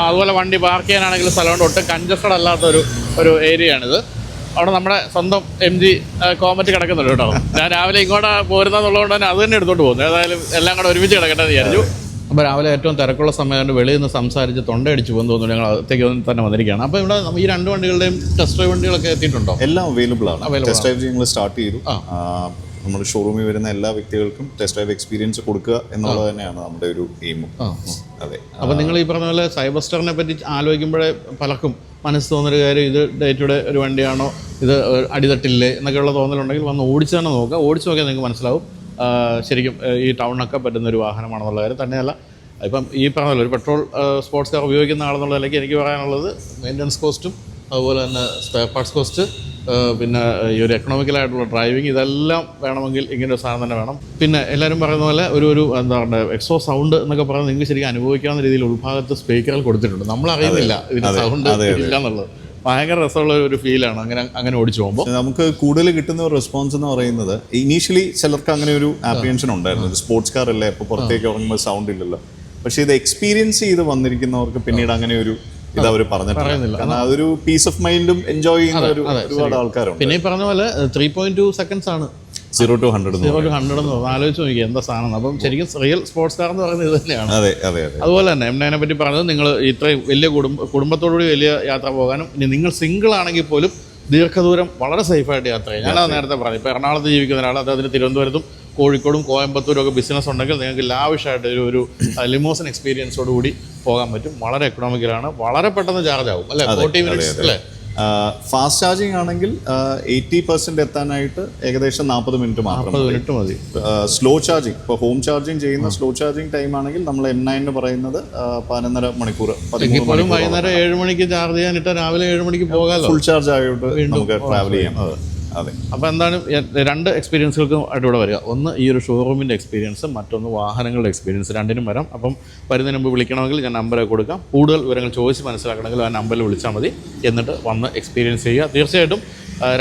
[SPEAKER 1] അതുപോലെ വണ്ടി പാർക്ക് ചെയ്യാനാണെങ്കിലും സ്ഥലമുണ്ട്. ഒട്ടും കൺജസ്റ്റഡ് അല്ലാത്ത ഒരു ഏരിയയാണിത്. അവിടെ നമ്മുടെ സ്വന്തം MG കോമറ്റ് കിടക്കുന്നുണ്ട് കേട്ടോ. ഞാൻ രാവിലെ ഇങ്ങോട്ട് പോരുന്നതെന്നുള്ളതുകൊണ്ട് തന്നെ അത് തന്നെ എടുത്തോണ്ട് പോകുന്നു. ഏതായാലും എല്ലാം കൂടെ ഒരുമിച്ച് കിടക്കട്ടെ എന്ന് വിചാരിച്ചു. അപ്പോൾ രാവിലെ ഏറ്റവും തിരക്കുള്ള സമയമായിട്ട് വെളിയിൽ നിന്ന് സംസാരിച്ച് തൊണ്ടയടിച്ച് പോകുന്നു തോന്നുന്നു. ഞങ്ങൾ അകത്തേക്ക് തന്നെ വന്നിരിക്കുകയാണ്. അപ്പോൾ ഇവിടെ ഈ 2 വണ്ടികളുടെയും ടെസ്റ്റ് ഡ്രൈവ് വണ്ടികളൊക്കെ എത്തിയിട്ടുണ്ടോ?
[SPEAKER 2] എല്ലാം അവൈലബിൾ ആണ്. ടെസ്റ്റ് ഡ്രൈവ് ഞങ്ങൾ സ്റ്റാർട്ട് ചെയ്തു. നമ്മുടെ ഷോറൂമിൽ വരുന്ന എല്ലാ വ്യക്തികൾക്കും ടെസ്റ്റ് ഡ്രൈവ് എക്സ്പീരിയൻസ് കൊടുക്കുക എന്നുള്ളത് തന്നെയാണ് നമ്മുടെ ഒരു എയിമും. അതെ.
[SPEAKER 1] അപ്പോൾ നിങ്ങൾ ഈ പറഞ്ഞ പോലെ സൈബസ്റ്ററിനെ പറ്റി ആലോചിക്കുമ്പോഴേ പലർക്കും മനസ്സ് തോന്നുന്നൊരു കാര്യം, ഇത് ഡേറ്റുടെ ഒരു വണ്ടിയാണോ, ഇത് അടിതട്ടില്ലേ എന്നൊക്കെയുള്ള തോന്നലുണ്ടെങ്കിൽ വന്ന് ഓടിച്ച് തന്നെ നോക്കുക. ഓടിച്ച് നോക്കിയാൽ നിങ്ങൾക്ക് മനസ്സിലാവും ശരിക്കും ഈ ടൗണിനൊക്കെ പറ്റുന്നൊരു വാഹനമാണെന്നുള്ള കാര്യം. തന്നെയല്ല, ഇപ്പം ഈ പറഞ്ഞല്ലോ ഒരു പെട്രോൾ സ്പോർട്സ് കാർ ഉപയോഗിക്കുന്ന ആളെന്നുള്ള നിലയ്ക്ക് എനിക്ക് പറയാനുള്ളത് മെയിൻ്റനൻസ് കോസ്റ്റും അതുപോലെ തന്നെ സ്പെയർ പാർട്സ് കോസ്റ്റ്, പിന്നെ ഈ ഒരു എക്കണോമിക്കലായിട്ടുള്ള ഡ്രൈവിങ്, ഇതെല്ലാം വേണമെങ്കിൽ ഇങ്ങനെ ഒരു സാധനം തന്നെ വേണം. പിന്നെ എല്ലാവരും പറയുന്ന പോലെ ഒരു എന്താ പറയുക എക്സോ സൗണ്ട് എന്നൊക്കെ പറയുന്നത് നിങ്ങൾക്ക് ശരിക്കും അനുഭവിക്കാവുന്ന രീതിയിൽ ഉൾഭാഗത്ത് സ്പീക്കറുകൾ കൊടുത്തിട്ടുണ്ട്. നമ്മൾ അറിയുന്നില്ല ഇതിന് സൗണ്ട് ഇല്ല എന്നുള്ളത്. ഭയങ്കര രസമുള്ള ഒരു ഫീലാണ് അങ്ങനെ ഓടിച്ചു പോകുമ്പോൾ.
[SPEAKER 2] നമുക്ക് കൂടുതൽ കിട്ടുന്ന ഒരു റെസ്പോൺസ് എന്ന് പറയുന്നത്, ഇനീഷ്യലി ചിലർക്ക് അങ്ങനെ ഒരു ആപ്രിഹെൻഷൻ ഉണ്ടായിരുന്നു, സ്പോർട്സ് കാർ അല്ലേ അപ്പോൾ പുറത്തേക്ക് ഇറങ്ങുമ്പോൾ സൗണ്ട് ഇല്ലല്ലോ. പക്ഷേ ഇത് എക്സ്പീരിയൻസ് ചെയ്ത് വന്നിരിക്കുന്നവർക്ക് പിന്നീട് അങ്ങനെ ഒരു ഇത് അവർ പറഞ്ഞിട്ടില്ല. കാരണം അതൊരു പീസ് ഓഫ് മൈൻഡും എൻജോയ് ചെയ്യുന്ന ഒരുപാട് ആൾക്കാരുണ്ട്.
[SPEAKER 1] പിന്നെ ഈ പറഞ്ഞ പോലെ 3.2 seconds ആണ്
[SPEAKER 2] 0 to 100
[SPEAKER 1] എന്ന് തോന്നുന്നു. ആലോചിച്ച് നോക്കി എന്താ സാധനം. അപ്പം ശരിക്കും റിയൽ സ്പോർട്സ് കാർ എന്ന് പറയുന്നത് ഇത് തന്നെയാണ്.
[SPEAKER 2] അതെ അതെ അതെ.
[SPEAKER 1] അതുപോലെ തന്നെ M9 പറ്റി പറഞ്ഞത്, നിങ്ങൾ ഇത്രയും വലിയ കുടുംബത്തോടുകൂടി വലിയ യാത്ര പോകാനും, ഇനി നിങ്ങൾ സിംഗിൾ ആണെങ്കിൽ പോലും ദീർഘദൂരം വളരെ സേഫായിട്ട് യാത്ര ചെയ്യും. ഞാനത് നേരത്തെ പറഞ്ഞു. ഇപ്പോൾ എറണാകുളത്ത് ജീവിക്കുന്ന ഒരാൾ, അദ്ദേഹത്തിന് തിരുവനന്തപുരത്തും കോഴിക്കോടും കോയമ്പത്തൂരും ഒക്കെ ബിസിനസ് ഉണ്ടെങ്കിൽ നിങ്ങൾക്ക് ലാവിഷായിട്ട് ഒരു ലിമോസൺ എക്സ്പീരിയൻസോട് കൂടി പോകാൻ പറ്റും. വളരെ എക്കണോമിക്കലാണ്, വളരെ പെട്ടെന്ന് ചാർജ് ആവും അല്ലേ? 40 minutes അല്ലേ?
[SPEAKER 2] ഫാസ്റ്റ് ചാർജിങ് ആണെങ്കിൽ 80% എത്താനായിട്ട് ഏകദേശം 40 മിനിറ്റ് മാത്രം
[SPEAKER 1] മതി.
[SPEAKER 2] സ്ലോ ചാർജിങ്, ഇപ്പോൾ ഹോം ചാർജിങ് ചെയ്യുന്ന സ്ലോ ചാർജിങ് ടൈം ആണെങ്കിൽ നമ്മൾ M9 പറയുന്നത് 11.5 മണിക്കൂർ.
[SPEAKER 1] വൈകുന്നേരം 7 മണിക്ക് ചാർജ് ചെയ്യാനിട്ട് രാവിലെ 7 മണിക്ക് പോകാമല്ലോ.
[SPEAKER 2] ഫുൾ ചാർജ് ആയിട്ട് നമുക്ക് ട്രാവൽ ചെയ്യാം. അതെ.
[SPEAKER 1] അപ്പോൾ എന്തായാലും 2 എക്സ്പീരിയൻസുകൾക്കും ആയിട്ട് ഇവിടെ വരിക. ഒന്ന് ഈ ഒരു ഷോറൂമിൻ്റെ എക്സ്പീരിയൻസ്, മറ്റൊന്ന് വാഹനങ്ങളുടെ എക്സ്പീരിയൻസ്. രണ്ടിനും വരാം. അപ്പം വരുന്നതിന് മുമ്പ് വിളിക്കണമെങ്കിൽ ഞാൻ നമ്പർ കൊടുക്കാം. കൂടുതൽ വിവരങ്ങൾ ചോദിച്ച് മനസ്സിലാക്കണമെങ്കിൽ ആ നമ്പറിൽ വിളിച്ചാൽ മതി. എന്നിട്ട് വന്ന് എക്സ്പീരിയൻസ് ചെയ്യുക. തീർച്ചയായിട്ടും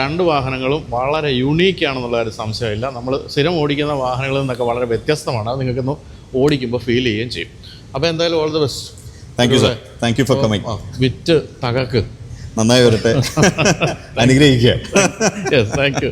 [SPEAKER 1] 2 വാഹനങ്ങളും വളരെ യുണീക്കാണെന്നുള്ള ഒരു സംശയമില്ല. നമ്മൾ സ്ഥിരം ഓടിക്കുന്ന വാഹനങ്ങളിൽ നിന്നൊക്കെ വളരെ വ്യത്യസ്തമാണ്. അത് നിങ്ങൾക്കൊന്ന് ഓടിക്കുമ്പോൾ ഫീൽ ചെയ്യുകയും ചെയ്യും. അപ്പോൾ എന്തായാലും all the best.
[SPEAKER 2] Thank you sir. Thank you for coming.
[SPEAKER 1] വിറ്റ് തകർക്ക്.
[SPEAKER 2] നന്നായി വരട്ടെ. അനുഗ്രഹിക്കുക.
[SPEAKER 1] Thank U.